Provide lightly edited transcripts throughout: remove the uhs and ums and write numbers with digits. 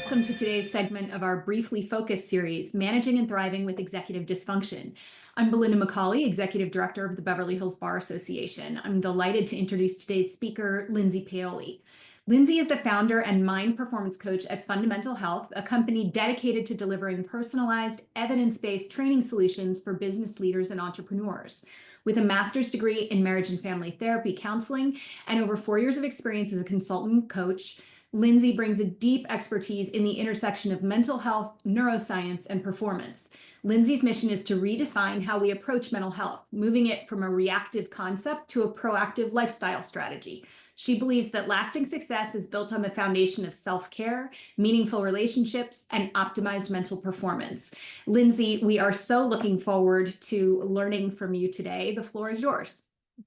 welcome to today's segment of our Briefly Focused series, Managing and Thriving with Executive Dysfunction. I'm Belinda McCauley, Executive Director of the Beverly Hills Bar Association. I'm delighted to introduce today's speaker, Lindsey Paoli. Lindsey is the founder and mind performance coach at Fundamental Health, a company dedicated to delivering personalized, evidence-based training solutions for business leaders and entrepreneurs. With a master's degree in marriage and family therapy counseling and over 4 years of experience as a consultant coach, Lindsey brings a deep expertise in the intersection of mental health, neuroscience, and performance. Lindsey's mission is to redefine how we approach mental health, moving it from a reactive concept to a proactive lifestyle strategy. She believes that lasting success is built on the foundation of self-care, meaningful relationships, and optimized mental performance. Lindsey, we are so looking forward to learning from you today. The floor is yours.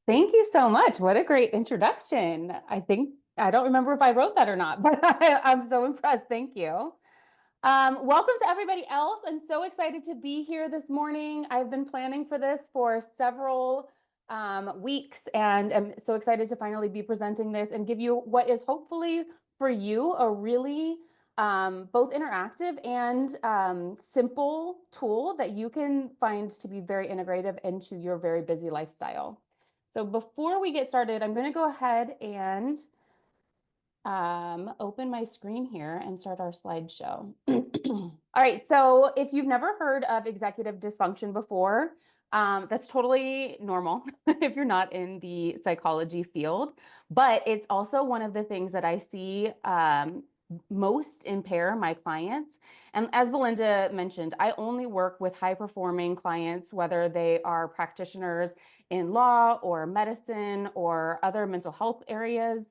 Thank you so much. What a great introduction. I don't remember if I wrote that or not, but I'm so impressed. Thank you. Welcome to everybody else. I'm so excited to be here this morning. I've been planning for this for several weeks, and I'm so excited to finally be presenting this and give you what is hopefully for you a really both interactive and simple tool that you can find to be very integrative into your very busy lifestyle. So before we get started, I'm going to go ahead and open my screen here and start our slideshow. All right, so if you've never heard of executive dysfunction before, that's totally normal if you're not in the psychology field, but it's also one of the things that I see most impair my clients. And as Belinda mentioned, I only work with high-performing clients, whether they are practitioners in law or medicine or other mental health areas,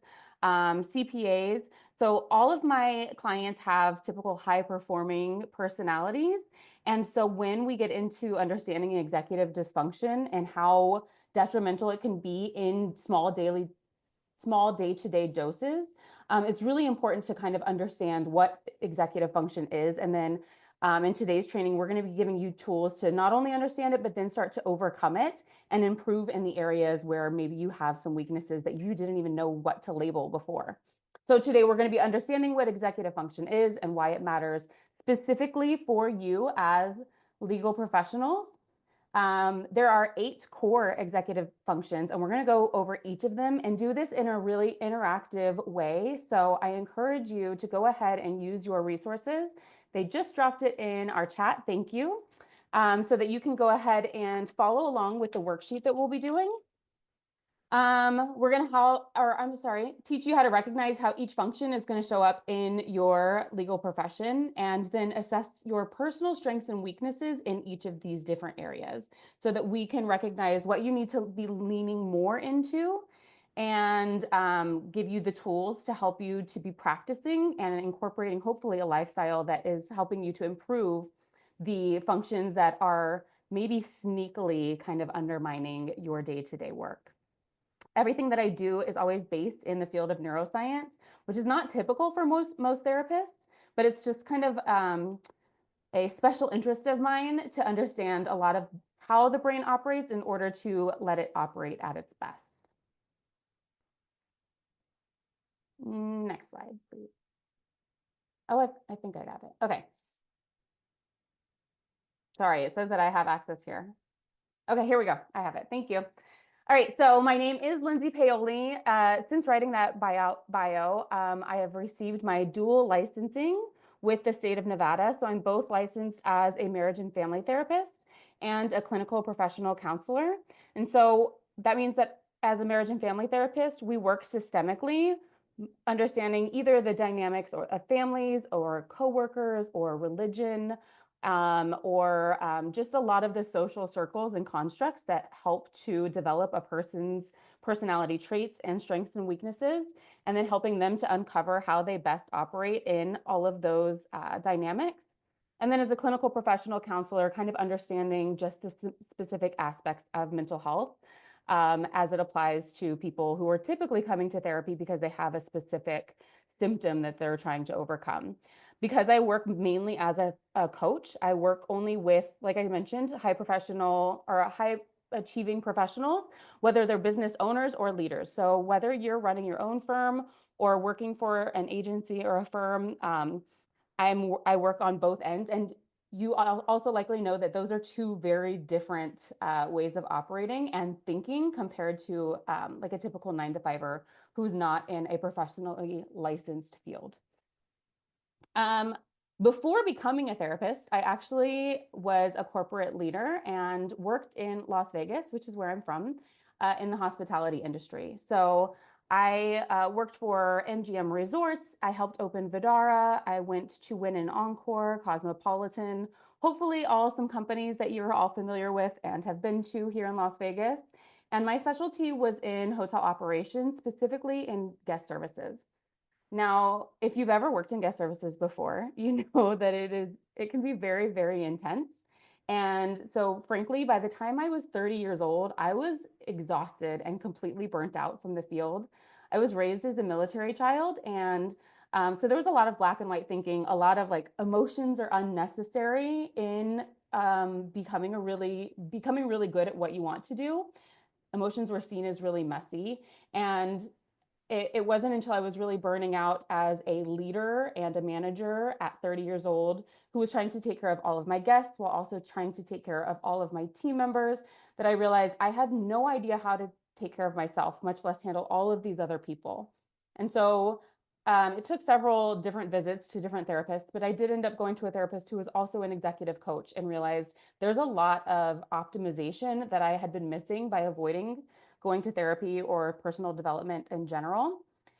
CPAs. So all of my clients have typical high-performing personalities. And so when we get into understanding executive dysfunction and how detrimental it can be in small day-to-day doses, it's really important to kind of understand what executive function is. And then in today's training, we're going to be giving you tools to not only understand it, but then start to overcome it and improve in the areas where maybe you have some weaknesses that you didn't even know what to label before. So today we're going to be understanding what executive function is and why it matters specifically for you as legal professionals. There are 8 core executive functions, and we're going to go over each of them and do this in a really interactive way. So I encourage you to go ahead and use your resources. They just dropped it in our chat. Thank you. So that you can go ahead and follow along with the worksheet that we'll be doing. We're going to teach you how to recognize how each function is going to show up in your legal profession, and then assess your personal strengths and weaknesses in each of these different areas so that we can recognize what you need to be leaning more into and give you the tools to help you to be practicing and incorporating hopefully a lifestyle that is helping you to improve the functions that are maybe sneakily kind of undermining your day-to-day work. Everything that I do is always based in the field of neuroscience, which is not typical for most therapists, but it's just kind of a special interest of mine to understand a lot of how the brain operates in order to let it operate at its best. Next slide, please. Oh, I think I got it. Okay. Sorry, it says that I have access here. Okay, here we go. I have it. Thank you. All right, so my name is Lindsey Paoli. Since writing that bio, I have received my dual licensing with the state of Nevada. So I'm both licensed as a marriage and family therapist and a clinical professional counselor. And so that means that as a marriage and family therapist, we work systemically, understanding either the dynamics of families or coworkers or religion, or just a lot of the social circles and constructs that help to develop a person's personality traits and strengths and weaknesses, and then helping them to uncover how they best operate in all of those dynamics. And then as a clinical professional counselor, kind of understanding just the specific aspects of mental health as it applies to people who are typically coming to therapy because they have a specific symptom that they're trying to overcome. Because I work mainly as a coach, I work only with, like I mentioned, high achieving professionals, whether they're business owners or leaders. So whether you're running your own firm or working for an agency or a firm, I work on both ends, and you also likely know that those are two very different ways of operating and thinking compared to like a typical 9 to 5er who's not in a professionally licensed field. Before becoming a therapist, I actually was a corporate leader and worked in Las Vegas, which is where I'm from, in the hospitality industry. So I worked for MGM Resorts. I helped open Vidara. I went to Wynn and Encore, Cosmopolitan, hopefully all some companies that you're all familiar with and have been to here in Las Vegas. And my specialty was in hotel operations, specifically in guest services. Now, if you've ever worked in guest services before, you know that it can be very, very intense. And so frankly, by the time I was 30 years old, I was exhausted and completely burnt out from the field. I was raised as a military child, and so there was a lot of black and white thinking, a lot of like emotions are unnecessary in becoming really good at what you want to do. Emotions were seen as really messy, and it wasn't until I was really burning out as a leader and a manager at 30 years old, who was trying to take care of all of my guests while also trying to take care of all of my team members, that I realized I had no idea how to take care of myself, much less handle all of these other people. And so it took several different visits to different therapists, but I did end up going to a therapist who was also an executive coach, and realized there's a lot of optimization that I had been missing by avoiding going to therapy or personal development in general.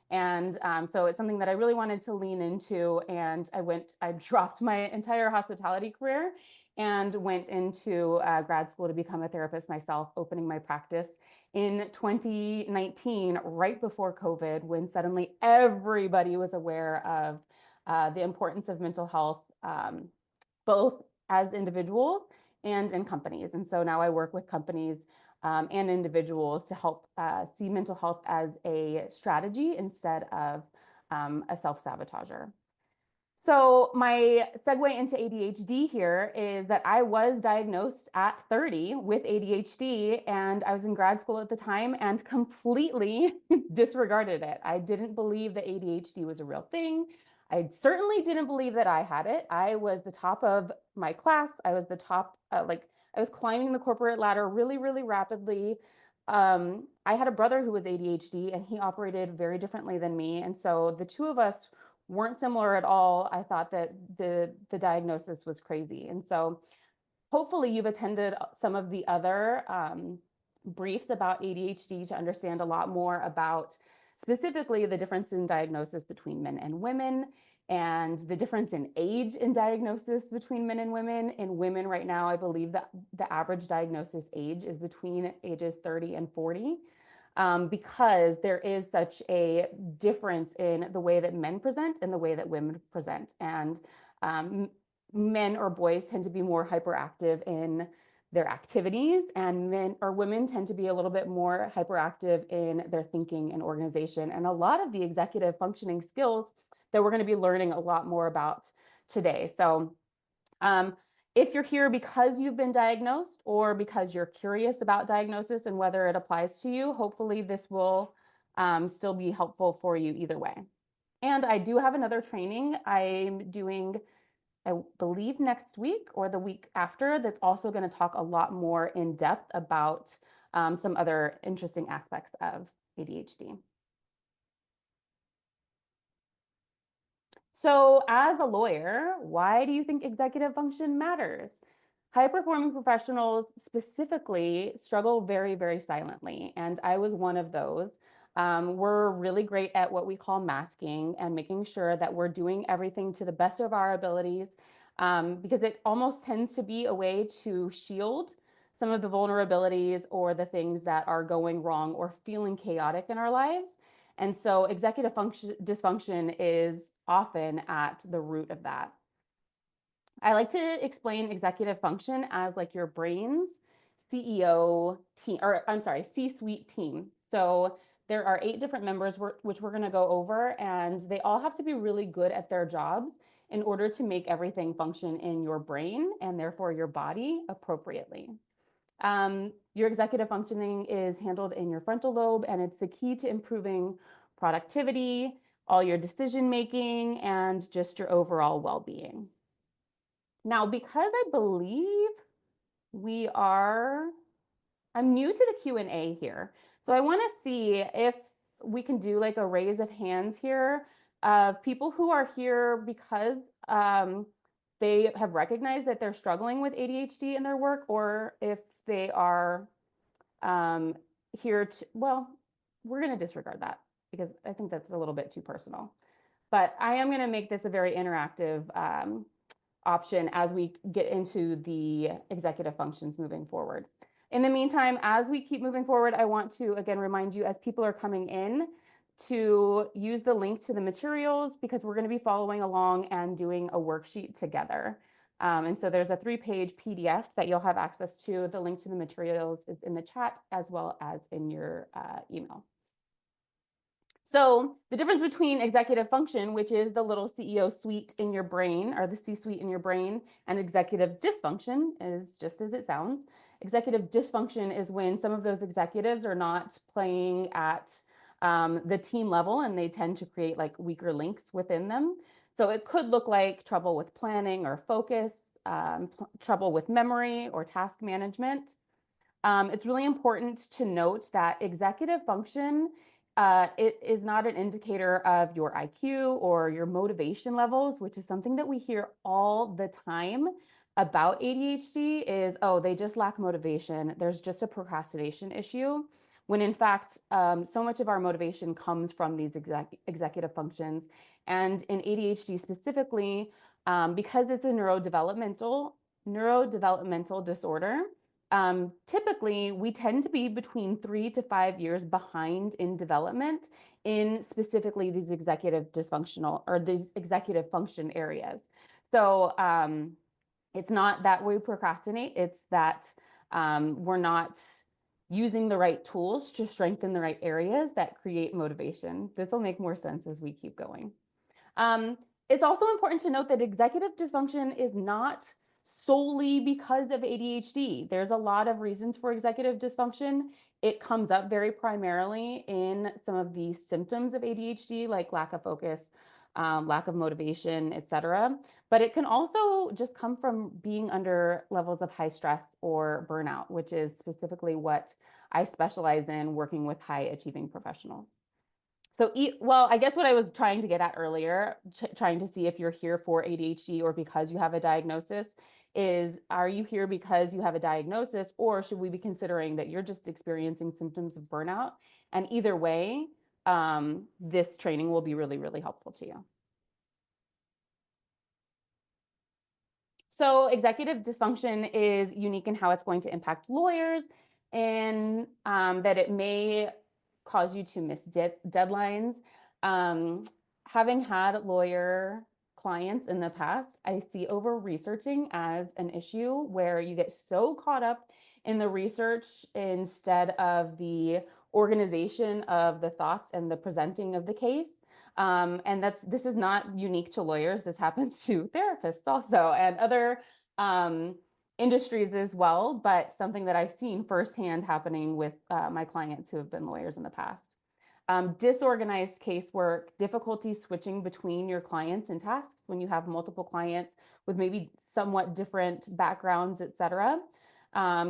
And so it's something that I really wanted to lean into. And I dropped my entire hospitality career and went into grad school to become a therapist myself, opening my practice in 2019, right before COVID, when suddenly everybody was aware of the importance of mental health, both as individuals and in companies. And so now I work with companies and individuals to help see mental health as a strategy instead of a self-sabotager. So my segue into ADHD here is that I was diagnosed at 30 with ADHD, and I was in grad school at the time and completely disregarded it. I didn't believe that ADHD was a real thing. I certainly didn't believe that I had it. I was the top of my class. I was the top, I was climbing the corporate ladder really, really rapidly. I had a brother who was ADHD, and he operated very differently than me. And so the two of us weren't similar at all. I thought that the diagnosis was crazy. And so hopefully you've attended some of the other briefs about ADHD to understand a lot more about specifically the difference in diagnosis between men and women, and the difference in age in diagnosis between men and women. In women right now, I believe that the average diagnosis age is between ages 30 and 40. Because there is such a difference in the way that men present and the way that women present. And men or boys tend to be more hyperactive in their activities, and men or women tend to be a little bit more hyperactive in their thinking and organization, and a lot of the executive functioning skills that we're going to be learning a lot more about today. So if you're here because you've been diagnosed or because you're curious about diagnosis and whether it applies to you, hopefully this will still be helpful for you either way. And I do have another training I'm doing, I believe next week or the week after, that's also going to talk a lot more in depth about some other interesting aspects of ADHD. So as a lawyer, why do you think executive function matters? High-performing professionals specifically struggle very, very silently, and I was one of those. We're really great at what we call masking and making sure that we're doing everything to the best of our abilities, because it almost tends to be a way to shield some of the vulnerabilities or the things that are going wrong or feeling chaotic in our lives. And so executive function dysfunction is often at the root of that. I like to explain executive function as like your brain's CEO team, or I'm sorry, C-suite team. So there are 8 different members which we're going to go over, and they all have to be really good at their jobs in order to make everything function in your brain and therefore your body appropriately. Your executive functioning is handled in your frontal lobe, and it's the key to improving productivity, all your decision making, and just your overall well-being. Now, because I believe I'm new to the Q&A here, so I want to see if we can do like a raise of hands here of people who are here because they have recognized that they're struggling with ADHD in their work, or if they are here to, well, we're going to disregard that because I think that's a little bit too personal. But I am going to make this a very interactive option as we get into the executive functions moving forward. In the meantime, as we keep moving forward, I want to again remind you as people are coming in to use the link to the materials because we're going to be following along and doing a worksheet together. And so there's a 3-page PDF that you'll have access to. The link to the materials is in the chat as well as in your email. So the difference between executive function, which is the little CEO suite in your brain or the C-suite in your brain, and executive dysfunction is just as it sounds. Executive dysfunction is when some of those executives are not playing at the team level and they tend to create like weaker links within them. So it could look like trouble with planning or focus, trouble with memory or task management. It's really important to note that executive function it is not an indicator of your IQ or your motivation levels, which is something that we hear all the time about ADHD is, oh, they just lack motivation. There's just a procrastination issue. When in fact, so much of our motivation comes from these executive functions. And in ADHD specifically, because it's a neurodevelopmental disorder, typically we tend to be between 3 to 5 years behind in development in specifically these executive dysfunctional or these executive function areas. So it's not that we procrastinate, it's that we're not using the right tools to strengthen the right areas that create motivation. This will make more sense as we keep going. It's also important to note that executive dysfunction is not solely because of ADHD. There's a lot of reasons for executive dysfunction. It comes up very primarily in some of the symptoms of ADHD, like lack of focus, lack of motivation, etc. But it can also just come from being under levels of high stress or burnout, which is specifically what I specialize in working with high achieving professionals. So, well, I guess what I was trying to get at earlier, trying to see if you're here for ADHD or because you have a diagnosis, is are you here because you have a diagnosis, or should we be considering that you're just experiencing symptoms of burnout? And either way, this training will be really, really helpful to you. So executive dysfunction is unique in how it's going to impact lawyers, and that it may cause you to miss deadlines. Having had lawyer clients in the past, I see over-researching as an issue where you get so caught up in the research instead of the organization of the thoughts and the presenting of the case. And this is not unique to lawyers. This happens to therapists also and other industries as well, but something that I've seen firsthand happening with my clients who have been lawyers in the past. Disorganized casework, difficulty switching between your clients and tasks when you have multiple clients with maybe somewhat different backgrounds, etc.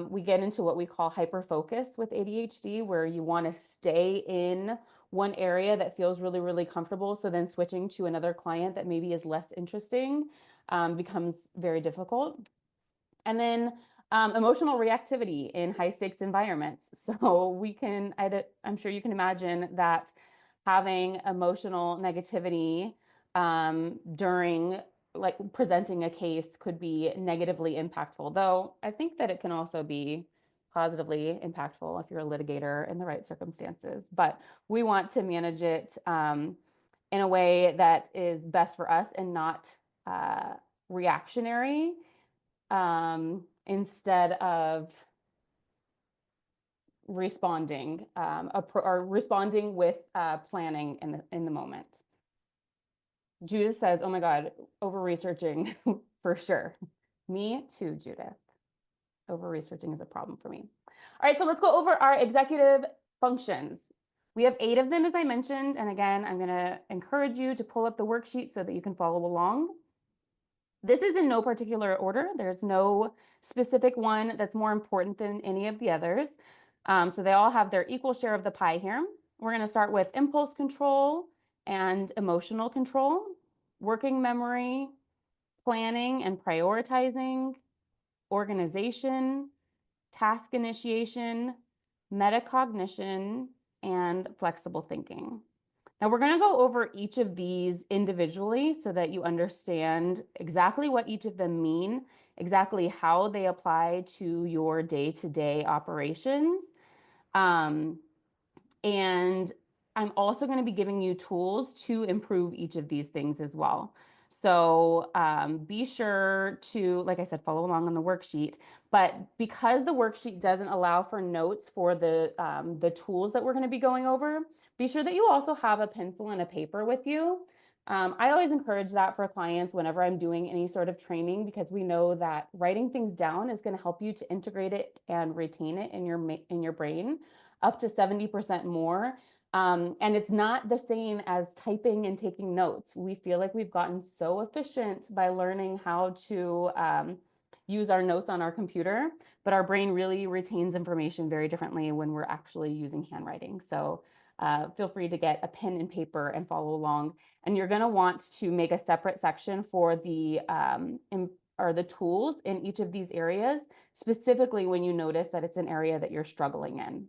We get into what we call hyperfocus with ADHD, where you want to stay in one area that feels really, really comfortable. So then switching to another client that maybe is less interesting becomes very difficult. And then emotional reactivity in high stakes environments. So I'm sure you can imagine that having emotional negativity during like presenting a case could be negatively impactful, though I think that it can also be positively impactful if you're a litigator in the right circumstances. But we want to manage it in a way that is best for us and not reactionary, instead of responding or responding with planning in the moment. Judith says, oh my God, over-researching for sure. Me too, Judith. Over-researching is a problem for me. All right, so let's go over our executive functions. We have 8 of them, as I mentioned. And again, I'm going to encourage you to pull up the worksheet so that you can follow along. This is in no particular order. There's no specific one that's more important than any of the others. So they all have their equal share of the pie here. We're going to start with impulse control and emotional control, working memory, planning and prioritizing, organization, task initiation, metacognition, and flexible thinking. Now we're going to go over each of these individually so that you understand exactly what each of them mean, exactly how they apply to your day-to-day operations. And I'm also going to be giving you tools to improve each of these things as well. So be sure to, like I said, follow along on the worksheet. But because the worksheet doesn't allow for notes for the tools that we're going to be going over, be sure that you also have a pencil and a paper with you. I always encourage that for clients whenever I'm doing any sort of training, because we know that writing things down is going to help you to integrate it and retain it in your brain up to 70% more. And it's not the same as typing and taking notes. We feel like we've gotten so efficient by learning how to use our notes on our computer, but our brain really retains information very differently when we're actually using handwriting. So feel free to get a pen and paper and follow along. And you're going to want to make a separate section for the tools in each of these areas, specifically when you notice that it's an area that you're struggling in.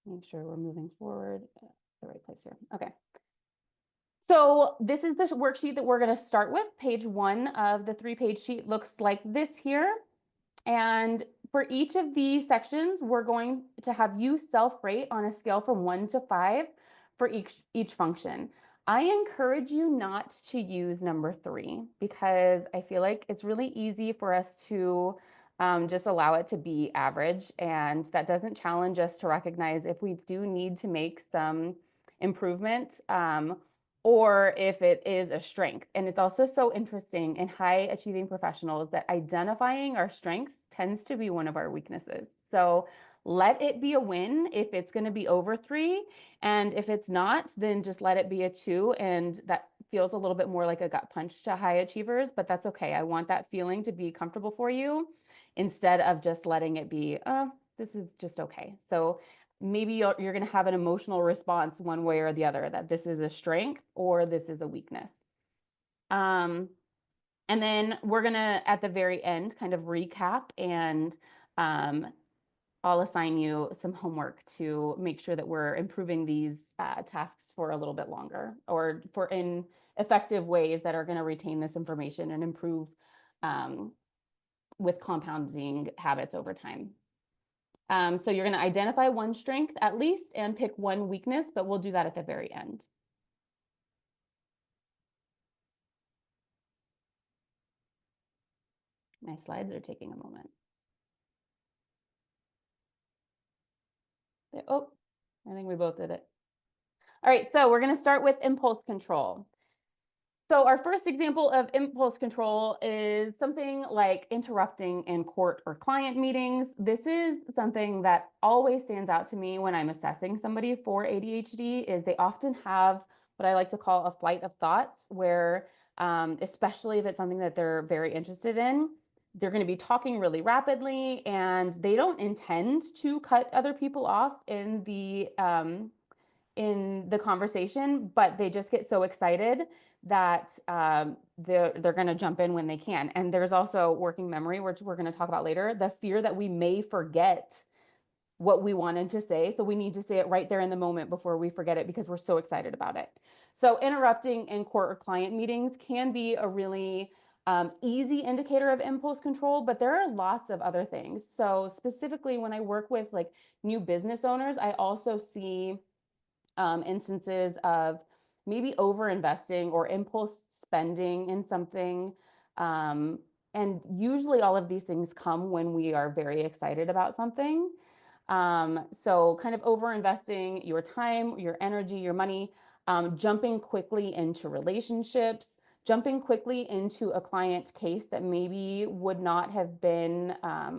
Make sure we're moving forward at the right place here. Okay. So this is the worksheet that we're going to start with. Page 1 of the 3-page sheet looks like this here. And for each of these sections, we're going to have you self-rate on a scale from 1 to 5 for each function. I encourage you not to use number 3 because I feel like it's really easy for us to just allow it to be average, and that doesn't challenge us to recognize if we do need to make some improvement or if it is a strength. And it's also so interesting in high achieving professionals that identifying our strengths tends to be one of our weaknesses. So let it be a win if it's going to be over 3. And if it's not, then just let it be a 2. And that feels a little bit more like a gut punch to high achievers, but that's okay. I want that feeling to be comfortable for you instead of just letting it be, this is just okay. So maybe you're going to have an emotional response one way or the other, that this is a strength or this is a weakness. And then we're going to, at the very end, kind of recap, and I'll assign you some homework to make sure that we're improving these tasks for a little bit longer, or for in effective ways that are going to retain this information and improve with compounding habits over time. So you're going to identify one strength at least and pick one weakness, but we'll do that at the very end. My slides are taking a moment. Oh, I think we both did it. All right, so we're going to start with impulse control. So our first example of impulse control is something like interrupting in court or client meetings. This is something that always stands out to me when I'm assessing somebody for ADHD, is they often have what I like to call a flight of thoughts, where especially if it's something that they're very interested in, they're going to be talking really rapidly, and they don't intend to cut other people off in the conversation, but they just get so excited that they're going to jump in when they can. And there's also working memory, which we're going to talk about later, the fear that we may forget what we wanted to say. So we need to say it right there in the moment before we forget it, because we're so excited about it. So interrupting in court or client meetings can be a really easy indicator of impulse control, but there are lots of other things. So specifically when I work with like new business owners, I also see instances of maybe over investing or impulse spending in something. And usually all of these things come when we are very excited about something. So kind of over investing your time, your energy, your money, jumping quickly into relationships, jumping quickly into a client case that maybe would not have been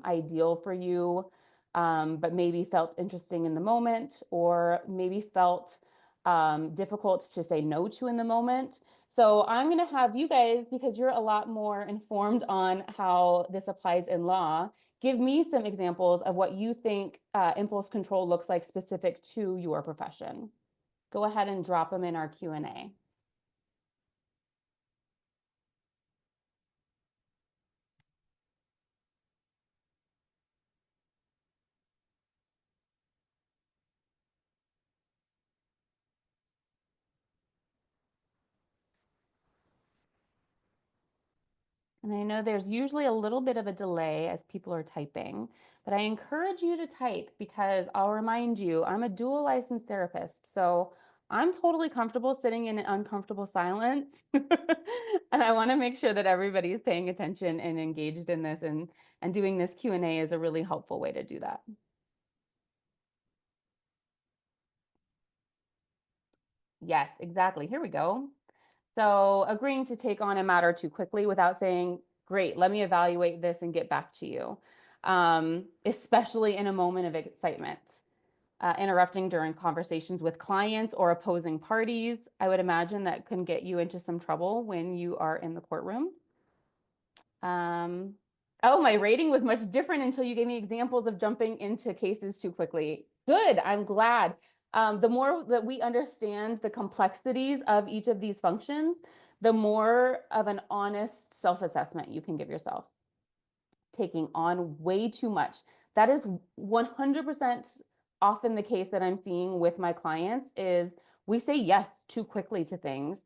ideal for you, but maybe felt interesting in the moment, or maybe felt difficult to say no to in the moment. So I'm going to have you guys, because you're a lot more informed on how this applies in law, give me some examples of what you think impulse control looks like specific to your profession. Go ahead and drop them in our Q&A. And I know there's usually a little bit of a delay as people are typing, but I encourage you to type, because I'll remind you, I'm a dual licensed therapist. So I'm totally comfortable sitting in an uncomfortable silence. And I want to make sure that everybody's paying attention and engaged in this, and doing this Q&A is a really helpful way to do that. Yes, exactly. Here we go. So agreeing to take on a matter too quickly without saying, great, let me evaluate this and get back to you, especially in a moment of excitement. Interrupting during conversations with clients or opposing parties. I would imagine that can get you into some trouble when you are in the courtroom. Oh, my rating was much different until you gave me examples of jumping into cases too quickly. Good, I'm glad. The more that we understand the complexities of each of these functions, the more of an honest self-assessment you can give yourself. Taking on way too much. That is 100% often the case that I'm seeing with my clients, is we say yes too quickly to things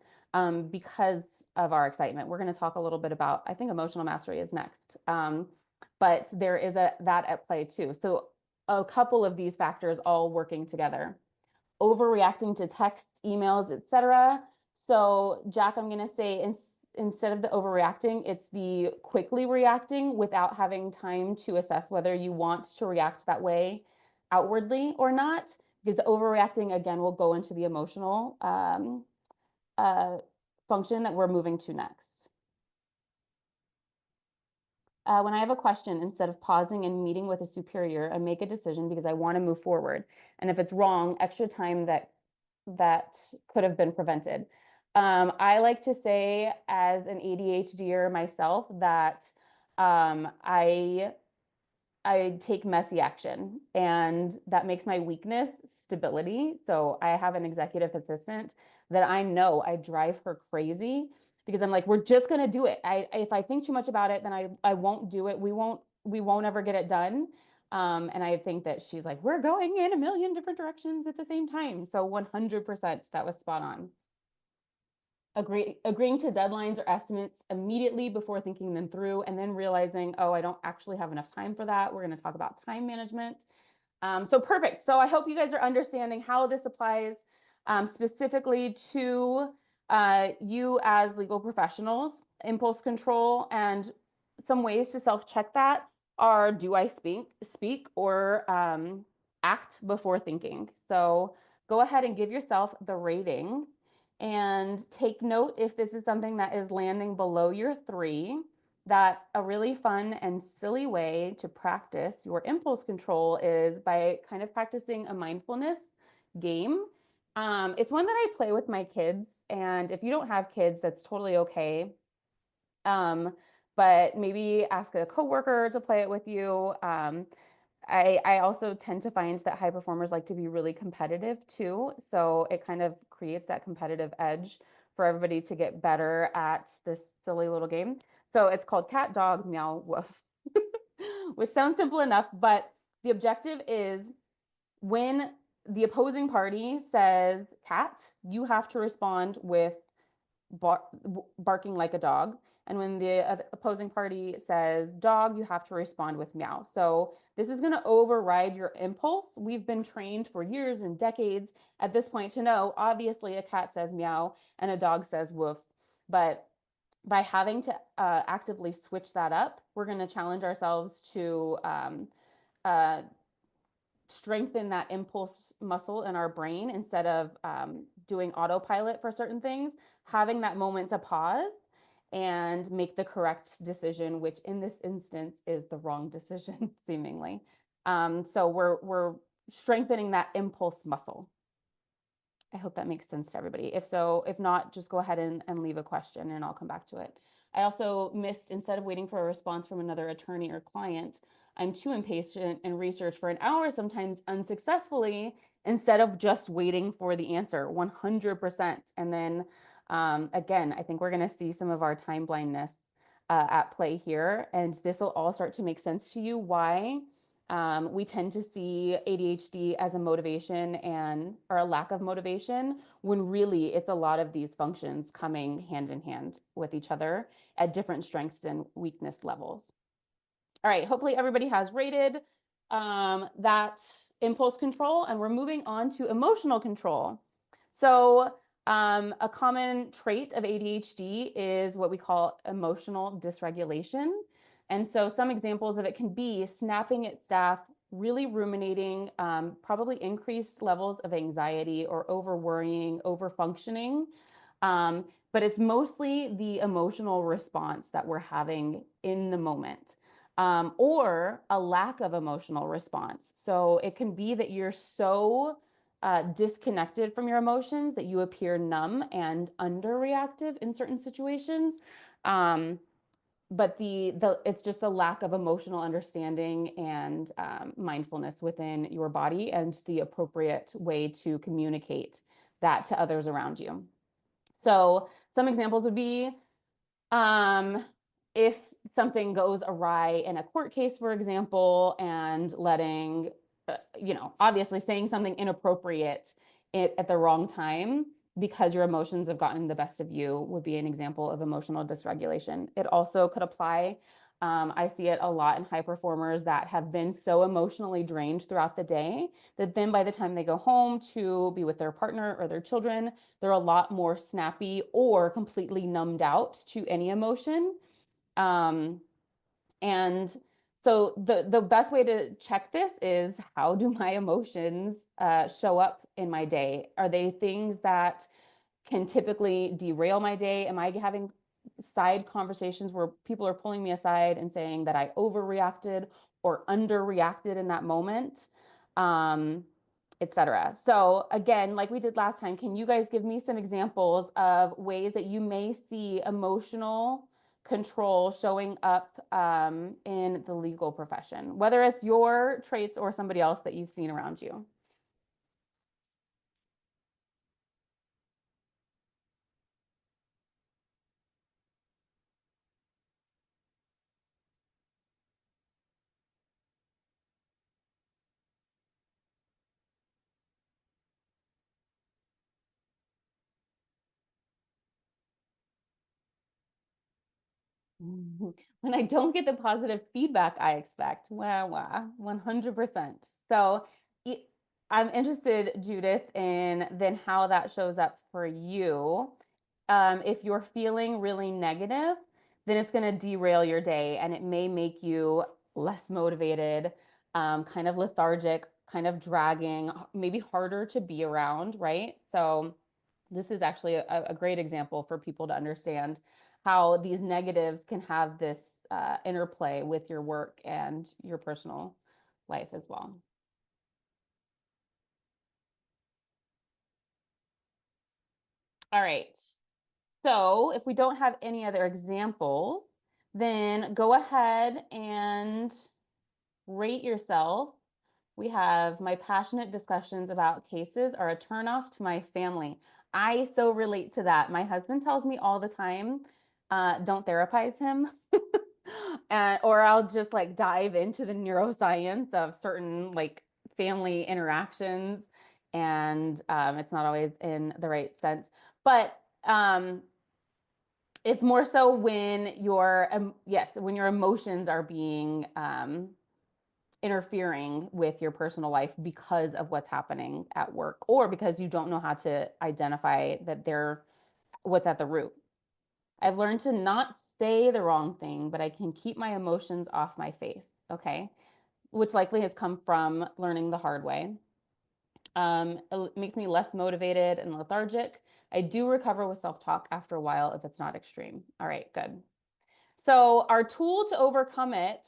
because of our excitement. We're going to talk a little bit about, I think emotional mastery is next. But there is that at play too. So a couple of these factors all working together. Overreacting to texts, emails, etc. So Jack, I'm going to say instead of the overreacting, it's the quickly reacting without having time to assess whether you want to react that way outwardly or not, because the overreacting, again, will go into the emotional function that we're moving to next. When I have a question, instead of pausing and meeting with a superior, I make a decision because I want to move forward. And if it's wrong, extra time that could have been prevented. I like to say, as an ADHDer myself, that I take messy action, and that makes my weakness stability. So I have an executive assistant that I know I drive her crazy, because I'm like, we're just going to do it. If I think too much about it, then I won't do it. We won't ever get it done. And I think that she's like, we're going in a million different directions at the same time. So 100%, that was spot on. Agreeing to deadlines or estimates immediately before thinking them through, and then realizing, oh, I don't actually have enough time for that. We're going to talk about time management. So perfect. So I hope you guys are understanding how this applies specifically to you as legal professionals. Impulse control, and some ways to self-check that are, do I speak or act before thinking? So go ahead and give yourself the rating, and take note if this is something that is landing below your 3, that a really fun and silly way to practice your impulse control is by kind of practicing a mindfulness game. It's one that I play with my kids, and if you don't have kids, that's totally okay. But maybe ask a coworker to play it with you. I also tend to find that high performers like to be really competitive too. So it kind of creates that competitive edge for everybody to get better at this silly little game. So it's called cat, dog, meow, woof, which sounds simple enough, but the objective is, when the opposing party says cat, you have to respond with barking like a dog. And when the opposing party says dog, you have to respond with meow. So this is going to override your impulse. We've been trained for years and decades at this point to know, obviously, a cat says meow and a dog says woof. But by having to actively switch that up, we're going to challenge ourselves to strengthen that impulse muscle in our brain, instead of doing autopilot for certain things, having that moment to pause and make the correct decision, which in this instance is the wrong decision, seemingly. So we're strengthening that impulse muscle. I hope that makes sense to everybody. If so, if not, just go ahead and leave a question and I'll come back to it. I also missed, instead of waiting for a response from another attorney or client, I'm too impatient and research for an hour, sometimes unsuccessfully, instead of just waiting for the answer, 100%. And then again, I think we're going to see some of our time blindness at play here. And this will all start to make sense to you why we tend to see ADHD as a motivation or a lack of motivation, when really it's a lot of these functions coming hand in hand with each other at different strengths and weakness levels. All right, hopefully everybody has rated that impulse control, and we're moving on to emotional control. So a common trait of ADHD is what we call emotional dysregulation. And so some examples of it can be snapping at staff, really ruminating, probably increased levels of anxiety or over worrying, over functioning. But it's mostly the emotional response that we're having in the moment. Or a lack of emotional response. So it can be that you're so disconnected from your emotions that you appear numb and underreactive in certain situations. But it's just the lack of emotional understanding and mindfulness within your body and the appropriate way to communicate that to others around you. So some examples would be if something goes awry in a court case, for example, and letting, obviously saying something inappropriate at the wrong time because your emotions have gotten the best of you would be an example of emotional dysregulation. It also could apply. I see it a lot in high performers that have been so emotionally drained throughout the day that then by the time they go home to be with their partner or their children, they're a lot more snappy or completely numbed out to any emotion. And so the best way to check this is, how do my emotions show up in my day? Are they things that can typically derail my day? Am I having side conversations where people are pulling me aside and saying that I overreacted or underreacted in that moment, etc. So again, like we did last time, can you guys give me some examples of ways that you may see emotional control showing up in the legal profession, whether it's your traits or somebody else that you've seen around you? When I don't get the positive feedback I expect. Wow, 100%. So I'm interested, Judith, in then how that shows up for you. If you're feeling really negative, then it's going to derail your day and it may make you less motivated, kind of lethargic, kind of dragging, maybe harder to be around, right? So this is actually a great example for people to understand how these negatives can have this interplay with your work and your personal life as well. All right. So if we don't have any other examples, then go ahead and rate yourself. We have, my passionate discussions about cases are a turnoff to my family. I so relate to that. My husband tells me all the time, don't therapize him. Or I'll just like dive into the neuroscience of certain like family interactions, and it's not always in the right sense. But it's more so when when your emotions are being interfering with your personal life because of what's happening at work, or because you don't know how to identify that they're what's at the root. I've learned to not say the wrong thing, but I can keep my emotions off my face. Okay. Which likely has come from learning the hard way. It makes me less motivated and lethargic. I do recover with self-talk after a while if it's not extreme. All right, good. So our tool to overcome it,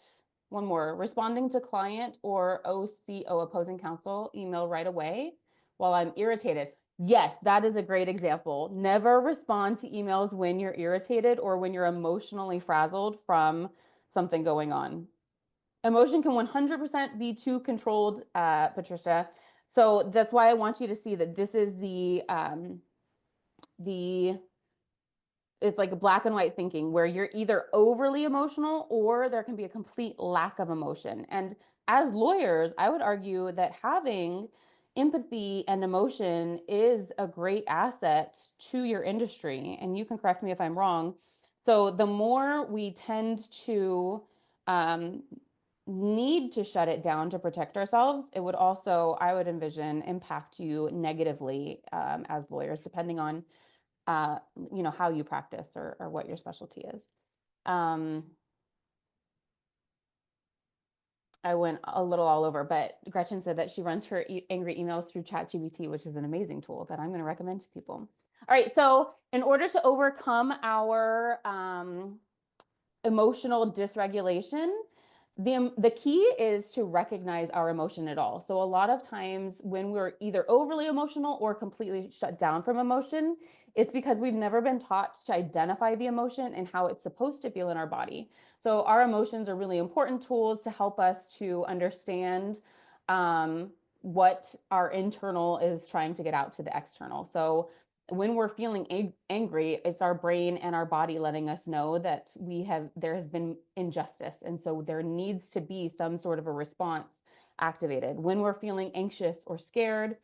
one more, responding to client or OCO, opposing counsel, email right away while I'm irritated. Yes, that is a great example. Never respond to emails when you're irritated or when you're emotionally frazzled from something going on. Emotion can 100% be too controlled, Patricia. So that's why I want you to see that this is it's like a black and white thinking where you're either overly emotional or there can be a complete lack of emotion. And as lawyers, I would argue that having empathy and emotion is a great asset to your industry. And you can correct me if I'm wrong. So the more we tend to need to shut it down to protect ourselves, it would also, I would envision, impact you negatively as lawyers, depending on how you practice or what your specialty is. I went a little all over, but Gretchen said that she runs her angry emails through ChatGPT, which is an amazing tool that I'm going to recommend to people. All right, so in order to overcome our emotional dysregulation, the key is to recognize our emotion at all. So a lot of times when we're either overly emotional or completely shut down from emotion, it's because we've never been taught to identify the emotion and how it's supposed to feel in our body. So our emotions are really important tools to help us to understand what our internal is trying to get out to the external. So when we're feeling angry, it's our brain and our body letting us know that there has been injustice. And so there needs to be some sort of a response activated. When we're feeling anxious or scared,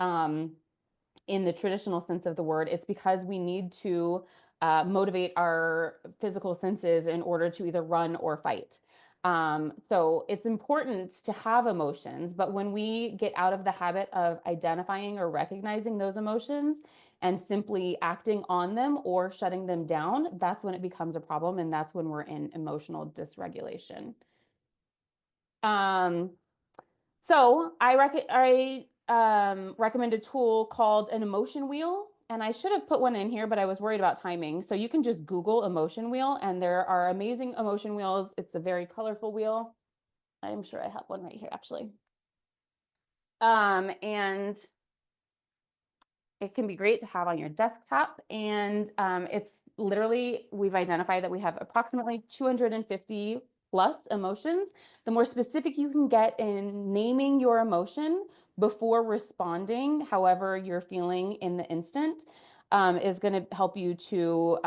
in the traditional sense of the word, it's because we need to motivate our physical senses in order to either run or fight. So it's important to have emotions, but when we get out of the habit of identifying or recognizing those emotions and simply acting on them or shutting them down, that's when it becomes a problem, and that's when we're in emotional dysregulation. So I recommend a tool called an emotion wheel, and I should have put one in here, but I was worried about timing. So you can just Google emotion wheel, and there are amazing emotion wheels. It's a very colorful wheel. I'm sure I have one right here, actually. And it can be great to have on your desktop, and it's literally, we've identified that we have approximately 250 plus emotions. The more specific you can get in naming your emotion before responding, however you're feeling in the instant, is going to help you to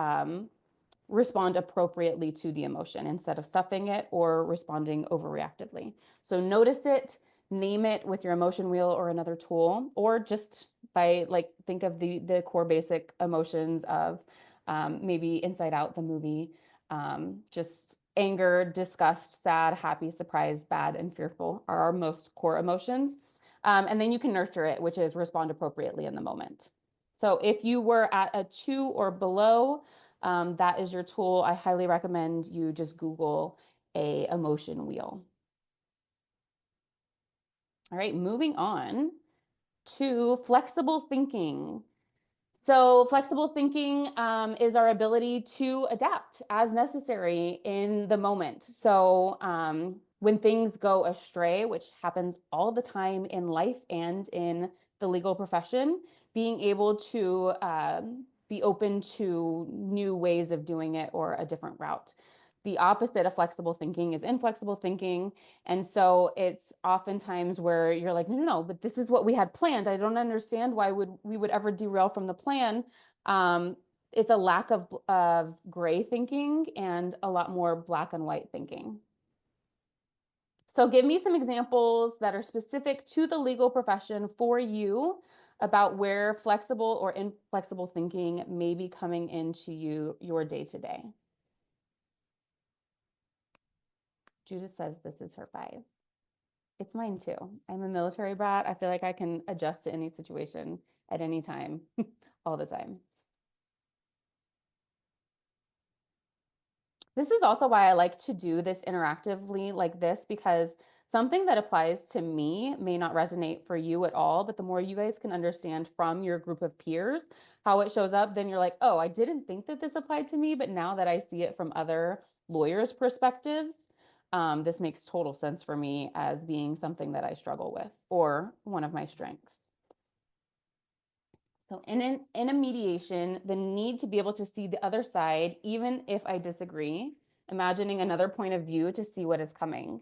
respond appropriately to the emotion instead of stuffing it or responding overreactively. So notice it, name it with your emotion wheel or another tool, or just by think of the core basic emotions of maybe Inside Out, the movie, just anger, disgust, sad, happy, surprised, bad, and fearful are our most core emotions. And then you can nurture it, which is respond appropriately in the moment. So if you were at a 2 or below, that is your tool. I highly recommend you just Google a emotion wheel. All right, moving on to flexible thinking. So flexible thinking is our ability to adapt as necessary in the moment. So when things go astray, which happens all the time in life and in the legal profession, being able to be open to new ways of doing it or a different route. The opposite of flexible thinking is inflexible thinking. And so it's oftentimes where you're like, no, but this is what we had planned. I don't understand why we would ever derail from the plan. It's a lack of gray thinking and a lot more black and white thinking. So give me some examples that are specific to the legal profession for you about where flexible or inflexible thinking may be coming into your day-to-day. Judith says this is her 5. It's mine too. I'm a military brat. I feel like I can adjust to any situation at any time, all the time. This is also why I like to do this interactively like this, because something that applies to me may not resonate for you at all, but the more you guys can understand from your group of peers how it shows up, then you're like, oh, I didn't think that this applied to me, but now that I see it from other lawyers' perspectives, this makes total sense for me as being something that I struggle with or one of my strengths. So in a mediation, the need to be able to see the other side, even if I disagree, imagining another point of view to see what is coming.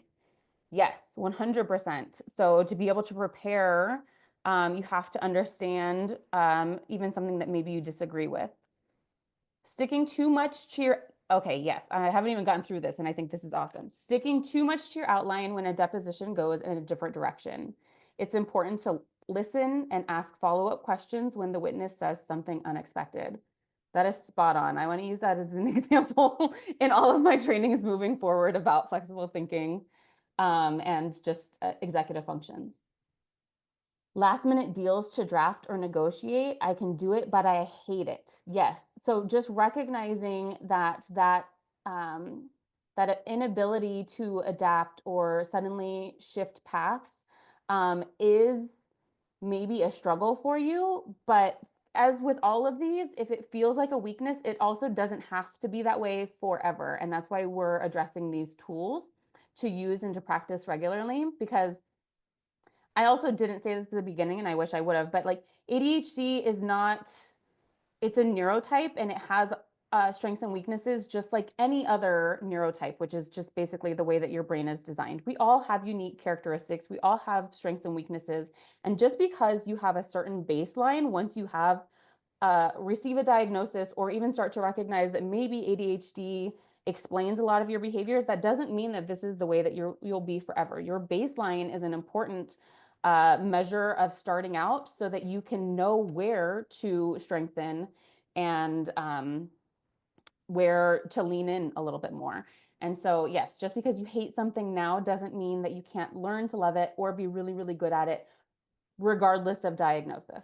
Yes, 100%. So to be able to prepare, you have to understand even something that maybe you disagree with. Sticking too much to your, okay, yes, I haven't even gotten through this, and I think this is awesome. Sticking too much to your outline when a deposition goes in a different direction. It's important to listen and ask follow-up questions when the witness says something unexpected. That is spot on. I want to use that as an example in all of my trainings moving forward about flexible thinking and just executive functions. Last minute deals to draft or negotiate, I can do it, but I hate it. Yes. So just recognizing that inability to adapt or suddenly shift paths is maybe a struggle for you, but as with all of these, if it feels like a weakness, it also doesn't have to be that way forever. And that's why we're addressing these tools to use and to practice regularly, because I also didn't say this at the beginning and I wish I would have, but like ADHD is not, it's a neurotype and it has strengths and weaknesses just like any other neurotype, which is just basically the way that your brain is designed. We all have unique characteristics. We all have strengths and weaknesses. And just because you have a certain baseline, once you have receive a diagnosis or even start to recognize that maybe ADHD explains a lot of your behaviors, that doesn't mean that this is the way that you'll be forever. Your baseline is an important measure of starting out so that you can know where to strengthen and where to lean in a little bit more. And so, yes, just because you hate something now doesn't mean that you can't learn to love it or be really, really good at it, regardless of diagnosis.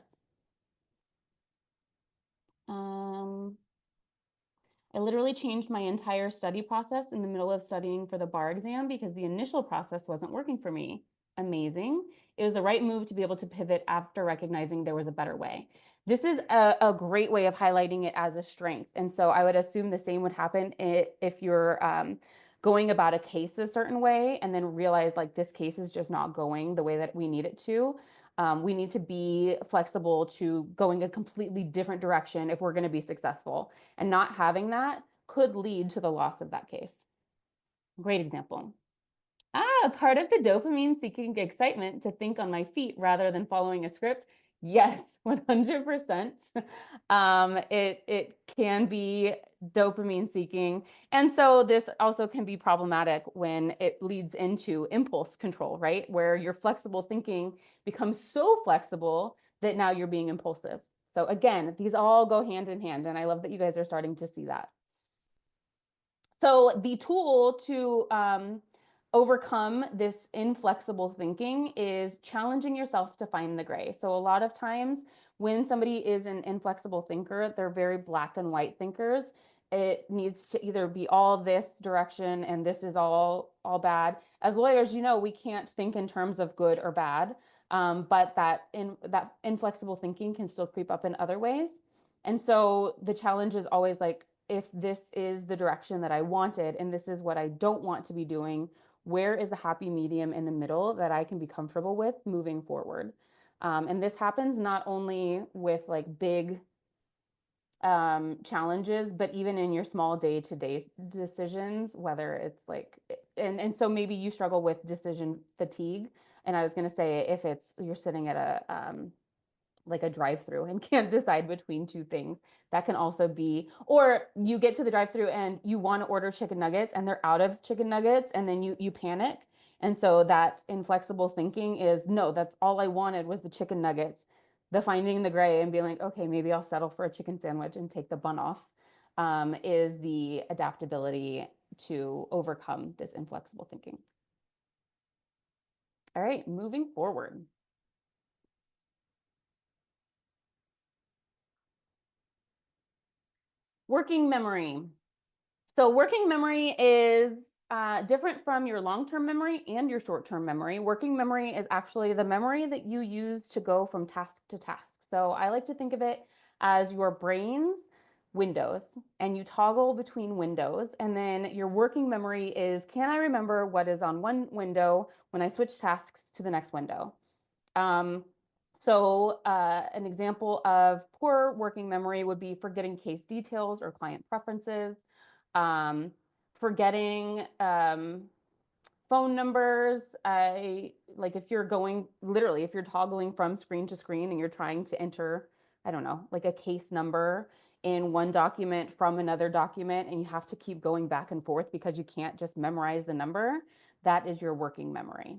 I literally changed my entire study process in the middle of studying for the bar exam because the initial process wasn't working for me. Amazing. It was the right move to be able to pivot after recognizing there was a better way. This is a great way of highlighting it as a strength. And so I would assume the same would happen if you're going about a case a certain way and then realize like this case is just not going the way that we need it to. We need to be flexible to going a completely different direction if we're going to be successful. And not having that could lead to the loss of that case. Great example. Part of the dopamine seeking excitement to think on my feet rather than following a script. Yes, 100%. It can be dopamine seeking. And so this also can be problematic when it leads into impulse control, right? Where your flexible thinking becomes so flexible that now you're being impulsive. So again, these all go hand in hand. And I love that you guys are starting to see that. So the tool to overcome this inflexible thinking is challenging yourself to find the gray. So a lot of times when somebody is an inflexible thinker, they're very black and white thinkers. It needs to either be all this direction and this is all bad. As lawyers, you know, we can't think in terms of good or bad, but that inflexible thinking can still creep up in other ways. And so the challenge is always like, if this is the direction that I wanted and this is what I don't want to be doing, where is the happy medium in the middle that I can be comfortable with moving forward? And this happens not only with like big challenges, but even in your small day-to-day decisions, whether it's like, and so maybe you struggle with decision fatigue. And I was going to say, if it's, you're sitting at a, like a drive-through and can't decide between two things, that can also be, or you get to the drive-through and you want to order chicken nuggets and they're out of chicken nuggets and then you panic. And so that inflexible thinking is, no, that's all I wanted was the chicken nuggets. The finding the gray and being like, okay, maybe I'll settle for a chicken sandwich and take the bun off, is the adaptability to overcome this inflexible thinking. All right, moving forward. Working memory. So working memory is different from your long-term memory and your short-term memory. Working memory is actually the memory that you use to go from task to task. So I like to think of it as your brain's windows, and you toggle between windows. And then your working memory is, can I remember what is on one window when I switch tasks to the next window? An example of poor working memory would be forgetting case details or client preferences, forgetting phone numbers. Like if you're going, literally, if you're toggling from screen to screen and you're trying to enter, I don't know, like a case number in one document from another document, and you have to keep going back and forth because you can't just memorize the number, that is your working memory.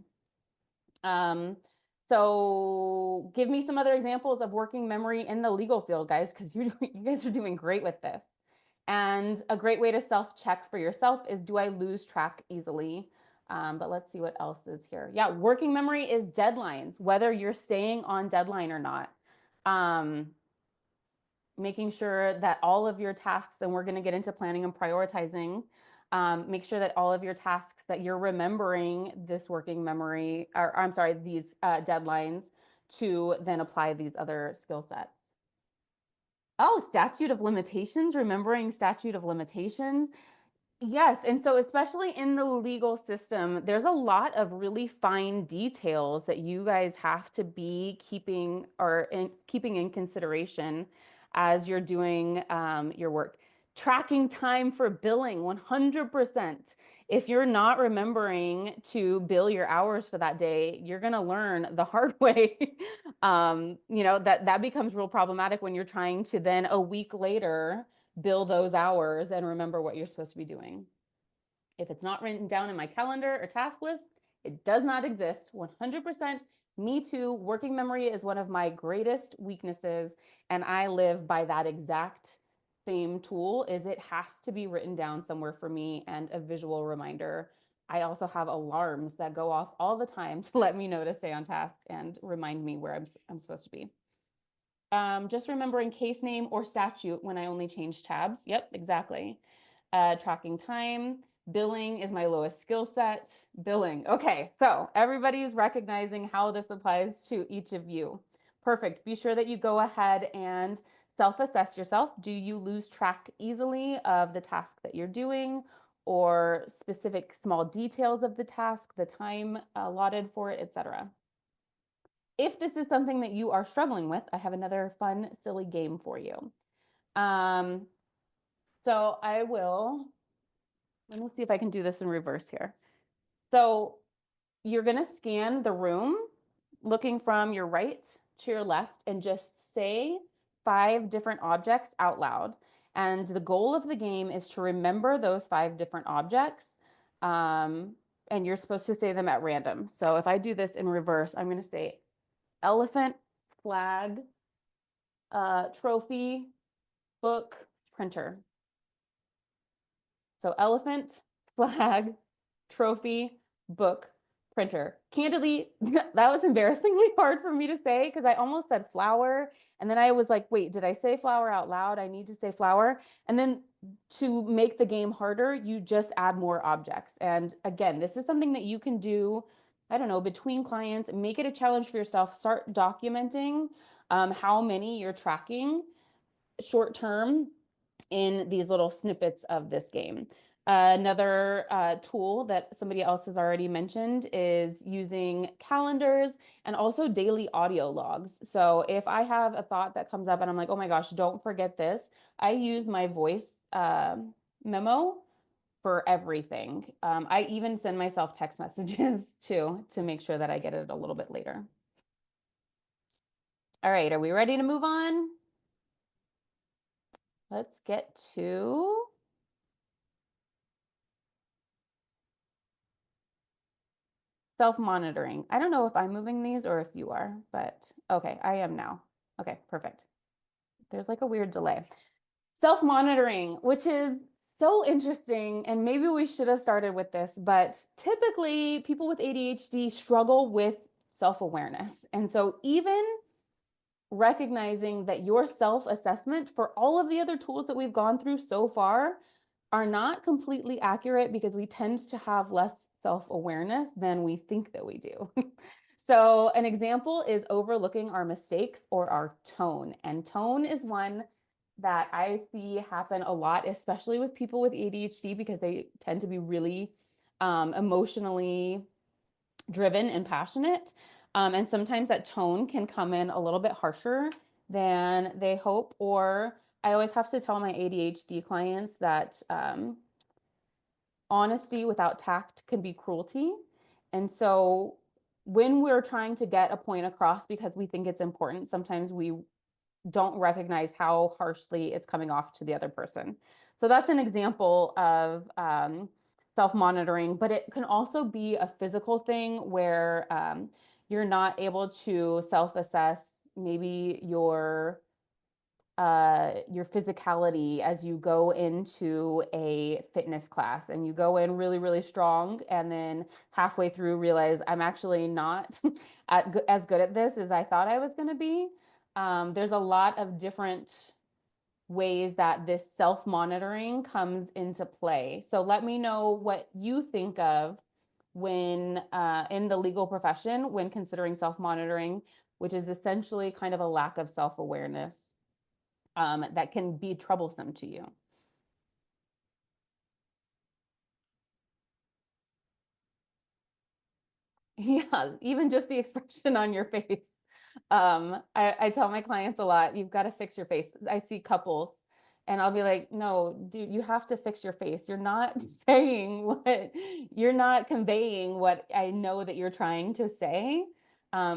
So give me some other examples of working memory in the legal field, guys, because you guys are doing great with this. And a great way to self-check for yourself is, do I lose track easily? But let's see what else is here. Yeah, working memory is deadlines, whether you're staying on deadline or not. Making sure that all of your tasks, and we're going to get into planning and prioritizing, make sure that all of your tasks that you're remembering this working memory, or I'm sorry, these deadlines, to then apply these other skill sets. Oh, statute of limitations, remembering statute of limitations. Yes, and so especially in the legal system, there's a lot of really fine details that you guys have to be keeping in consideration as you're doing your work. Tracking time for billing, 100%. If you're not remembering to bill your hours for that day, you're going to learn the hard way. That becomes real problematic when you're trying to then a week later bill those hours and remember what you're supposed to be doing. If it's not written down in my calendar or task list, it does not exist. 100%. Me too. Working memory is one of my greatest weaknesses, and I live by that exact same tool. Is it has to be written down somewhere for me, and a visual reminder. I also have alarms that go off all the time to let me know to stay on task and remind me where I'm supposed to be. Just remembering case name or statute when I only change tabs. Yep, exactly. Tracking time. Billing is my lowest skill set. Billing. Okay, so everybody's recognizing how this applies to each of you. Perfect. Be sure that you go ahead and self-assess yourself. Do you lose track easily of the task that you're doing, or specific small details of the task, the time allotted for it, etc.? If this is something that you are struggling with, I have another fun, silly game for you. So let me see if I can do this in reverse here. So you're going to scan the room, looking from your right to your left, and just say 5 different objects out loud. And the goal of the game is to remember those 5 different objects. And you're supposed to say them at random. So if I do this in reverse, I'm going to say elephant, flag, trophy, book, printer. So elephant, flag, trophy, book, printer. Candidly, that was embarrassingly hard for me to say because I almost said flower. And then I was like, wait, did I say flower out loud? I need to say flower. And then to make the game harder, you just add more objects. And again, this is something that you can do, I don't know, between clients. Make it a challenge for yourself. Start documenting how many you're tracking short term in these little snippets of this game. Another tool that somebody else has already mentioned is using calendars and also daily audio logs. So if I have a thought that comes up and I'm like, oh my gosh, don't forget this, I use my voice memo for everything. I even send myself text messages too to make sure that I get it a little bit later. All right, are we ready to move on? Let's get to self-monitoring. I don't know if I'm moving these or if you are, but okay, I am now. Okay, perfect. There's like a weird delay. Self-monitoring, which is so interesting, and maybe we should have started with this, but typically people with ADHD struggle with self-awareness. And so even recognizing that your self-assessment for all of the other tools that we've gone through so far are not completely accurate because we tend to have less self-awareness than we think that we do. So an example is overlooking our mistakes or our tone. And tone is one that I see happen a lot, especially with people with ADHD, because they tend to be really emotionally driven and passionate. And sometimes that tone can come in a little bit harsher than they hope. Or I always have to tell my ADHD clients that honesty without tact can be cruelty. And so when we're trying to get a point across because we think it's important, sometimes we don't recognize how harshly it's coming off to the other person. So that's an example of self-monitoring, but it can also be a physical thing where you're not able to self-assess maybe your physicality as you go into a fitness class, and you go in really, really strong, and then halfway through realize I'm actually not as good at this as I thought I was going to be. There's a lot of different ways that this self-monitoring comes into play. So let me know what you think of when in the legal profession when considering self-monitoring, which is essentially kind of a lack of self-awareness that can be troublesome to you. Yeah, even just the expression on your face. I tell my clients a lot, you've got to fix your face. I see couples and I'll be like, no, dude, you have to fix your face. You're not saying you're not conveying what I know that you're trying to say,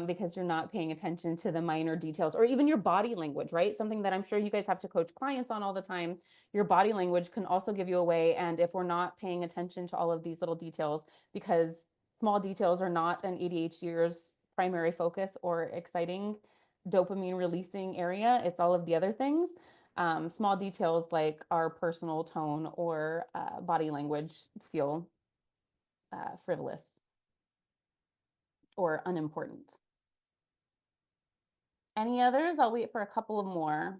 because you're not paying attention to the minor details or even your body language, right? Something that I'm sure you guys have to coach clients on all the time. Your body language can also give you away. And if we're not paying attention to all of these little details, because small details are not an ADHDer's primary focus or exciting dopamine releasing area. It's all of the other things. Small details like our personal tone or body language feel frivolous or unimportant. Any others? I'll wait for a couple of more.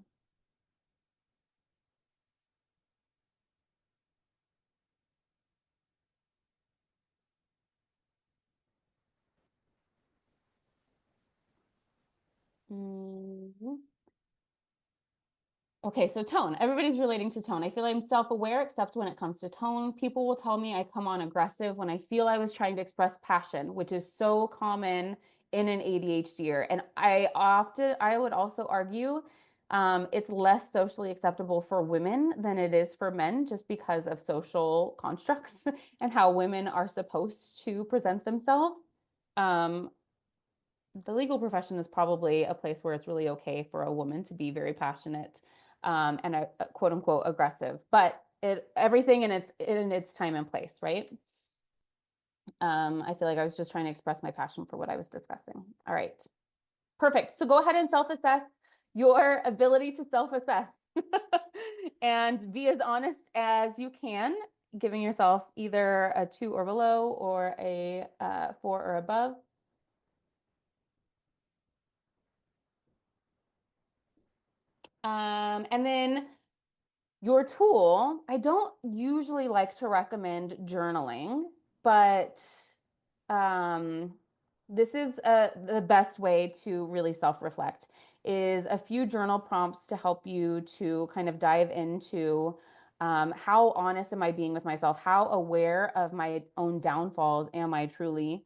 Mhm. Okay, so tone. Everybody's relating to tone. I feel like I'm self-aware, except when it comes to tone. People will tell me I come on aggressive when I feel I was trying to express passion, which is so common in an ADHDer. And I would also argue it's less socially acceptable for women than it is for men, just because of social constructs and how women are supposed to present themselves. Um, the legal profession is probably a place where it's really okay for a woman to be very passionate and a quote unquote aggressive, but everything in its time and place, right? I feel like I was just trying to express my passion for what I was discussing. All right, perfect. So go ahead and self-assess your ability to self-assess and be as honest as you can, giving yourself either a 2 or below or a 4 or above. And then your tool, I don't usually like to recommend journaling, but um, this is the best way to really self-reflect is a few journal prompts to help you to kind of dive into how honest am I being with myself? How aware of my own downfalls am I truly?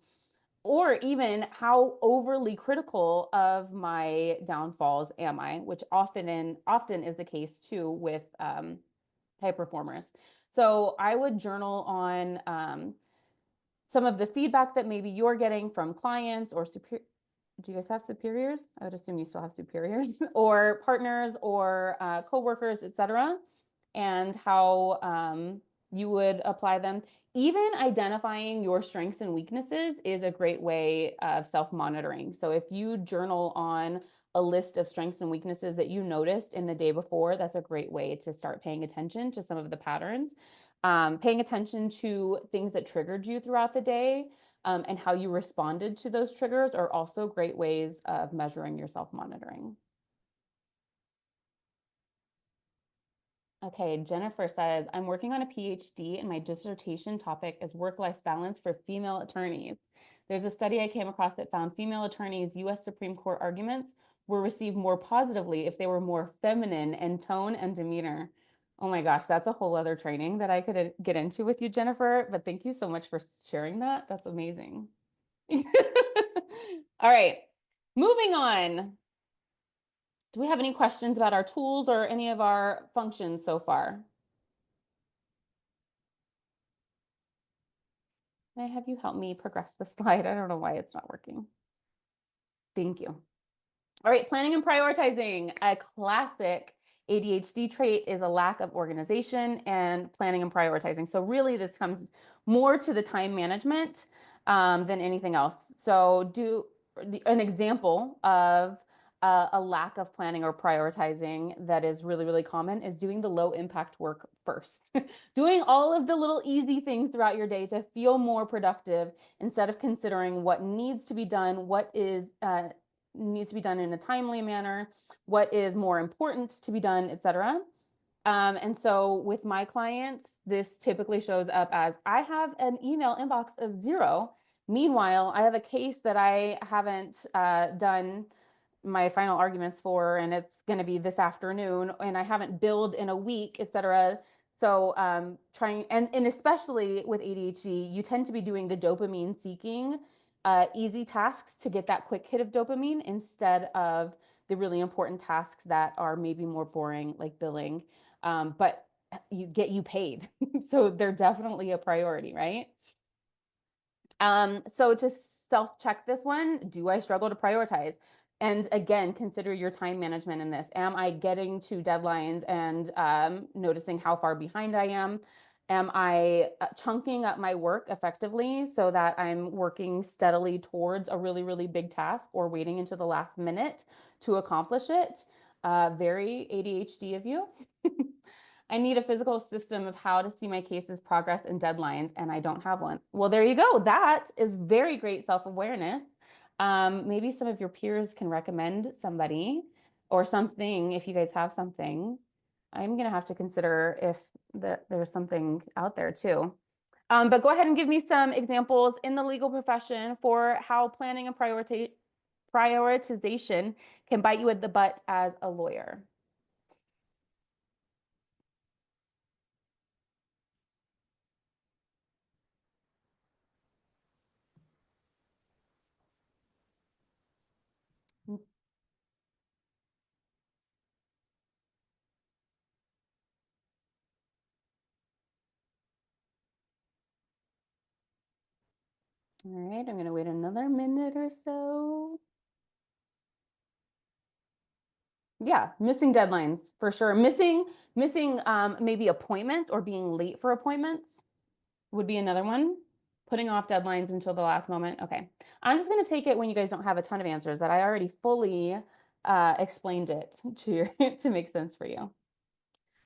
Or even how overly critical of my downfalls am I, which often is the case too with high performers. So I would journal on some of the feedback that maybe you're getting from clients or superior. Do you guys have superiors? I would assume you still have superiors or partners or coworkers, etc., and how you would apply them. Even identifying your strengths and weaknesses is a great way of self-monitoring. So if you journal on a list of strengths and weaknesses that you noticed in the day before, that's a great way to start paying attention to some of the patterns. Paying attention to things that triggered you throughout the day and how you responded to those triggers are also great ways of measuring your self-monitoring. Okay, Jennifer says, I'm working on a PhD and my dissertation topic is work-life balance for female attorneys. There's a study I came across that found female attorneys' US Supreme Court arguments were received more positively if they were more feminine in tone and demeanor. Oh my gosh, that's a whole other training that I could get into with you, Jennifer, but thank you so much for sharing that. That's amazing. All right, moving on. Do we have any questions about our tools or any of our functions so far? Can I have you help me progress the slide? I don't know why it's not working. Thank you. All right, planning and prioritizing. A classic ADHD trait is a lack of organization and planning and prioritizing. So really this comes more to the time management than anything else. So an example of a lack of planning or prioritizing that is really, really common is doing the low impact work first. Doing all of the little easy things throughout your day to feel more productive instead of considering what needs to be done, what is needs to be done in a timely manner, what is more important to be done, etc. And so with my clients, this typically shows up as I have an email inbox of 0. Meanwhile, I have a case that I haven't done my final arguments for, and it's going to be this afternoon, and I haven't billed in a week, etc. So trying, and especially with ADHD, you tend to be doing the dopamine seeking easy tasks to get that quick hit of dopamine instead of the really important tasks that are maybe more boring, like billing, but you paid. So they're definitely a priority, right? So to self-check this one, do I struggle to prioritize? And again, consider your time management in this. Am I getting to deadlines and noticing how far behind I am? Am I chunking up my work effectively so that I'm working steadily towards a really, really big task or waiting until the last minute to accomplish it? Very ADHD of you. I need a physical system of how to see my case's progress and deadlines, and I don't have one. Well, there you go. That is very great self-awareness. Maybe some of your peers can recommend somebody or something if you guys have something. I'm going to have to consider if there's something out there too. But go ahead and give me some examples in the legal profession for how planning and prioritization can bite you in the butt as a lawyer. All right, I'm going to wait another minute or so. Yeah, missing deadlines for sure. Missing maybe appointments or being late for appointments would be another one. Putting off deadlines until the last moment. Okay, I'm just going to take it when you guys don't have a ton of answers that I already fully explained it to make sense for you.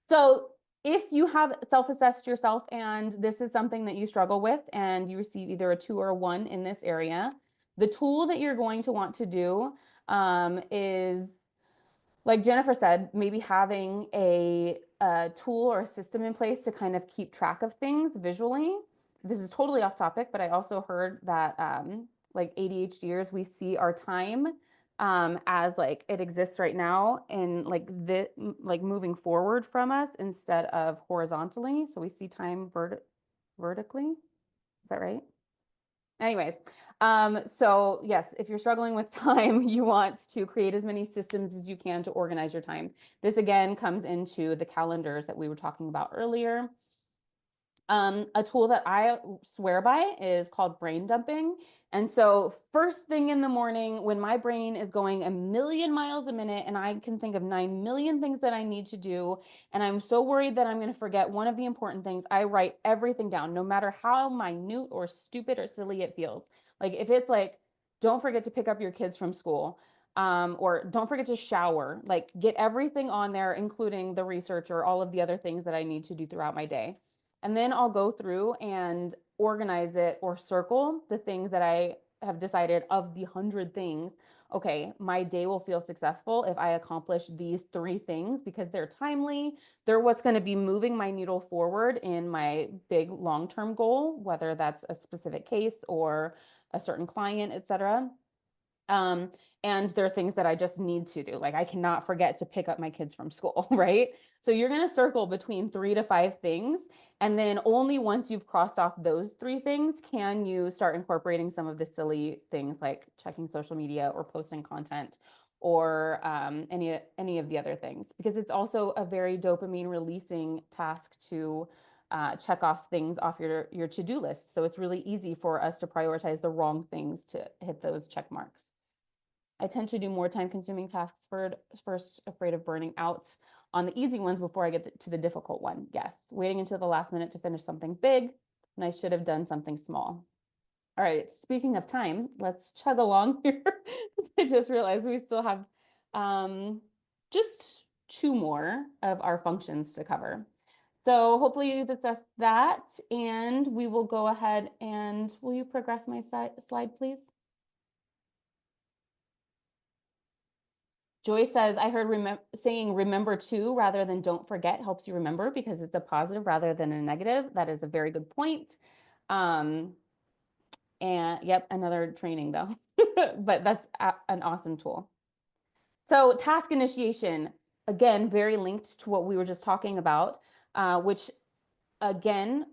So if you have self-assessed yourself and this is something that you struggle with and you receive either a 2 or a 1 in this area, the tool that you're going to want to do is, like Jennifer said, maybe having a tool or a system in place to kind of keep track of things visually. This is totally off topic, but I also heard that like ADHDers, we see our time as like it exists right now and like moving forward from us instead of horizontally. So we see time vertically. Is that right? Anyways, so yes, if you're struggling with time, you want to create as many systems as you can to organize your time. This again comes into the calendars that we were talking about earlier. A tool that I swear by is called brain dumping. And so first thing in the morning when my brain is going a million miles a minute and I can think of 9 million things that I need to do, and I'm so worried that I'm going to forget one of the important things, I write everything down, no matter how minute or stupid or silly it feels. Like if it's like, don't forget to pick up your kids from school, or don't forget to shower, like get everything on there, including the research or all of the other things that I need to do throughout my day. And then I'll go through and organize it or circle the things that I have decided of the 100 things okay, my day will feel successful if I accomplish these 3 things because they're timely. They're what's going to be moving my needle forward in my big long-term goal, whether that's a specific case or a certain client, etc. Um, and there are things that I just need to do. Like I cannot forget to pick up my kids from school, right? So you're going to circle between 3 to 5 things. And then only once you've crossed off those 3 things can you start incorporating some of the silly things like checking social media or posting content or any of the other things, because it's also a very dopamine releasing task to check off things off your to-do list. So it's really easy for us to prioritize the wrong things to hit those check marks. I tend to do more time-consuming tasks first, afraid of burning out on the easy ones before I get to the difficult one. Yes, waiting until the last minute to finish something big, and I should have done something small. All right, speaking of time, let's chug along here. I just realized we still have just 2 more of our functions to cover. So hopefully you discussed that, and we will go ahead and will you progress my slide, please? Joy says, I heard saying remember to rather than don't forget helps you remember because it's a positive rather than a negative. That is a very good point. And yep, another training though, but that's an awesome tool. So task initiation, again, very linked to what we were just talking about, which again,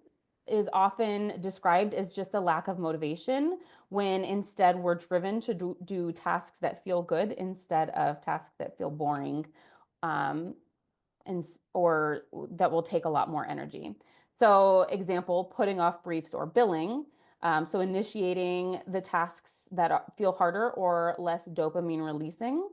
is often described as just a lack of motivation when instead we're driven to do tasks that feel good instead of tasks that feel boring or that will take a lot more energy. So example, putting off briefs or billing. So initiating the tasks that feel harder or less dopamine releasing.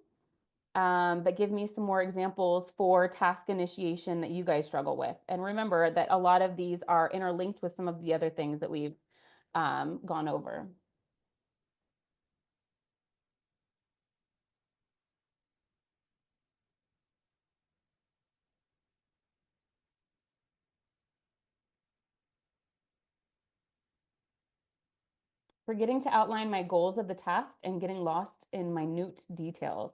But give me some more examples for task initiation that you guys struggle with. And remember that a lot of these are interlinked with some of the other things that we've gone over. Forgetting to outline my goals of the task and getting lost in minute details.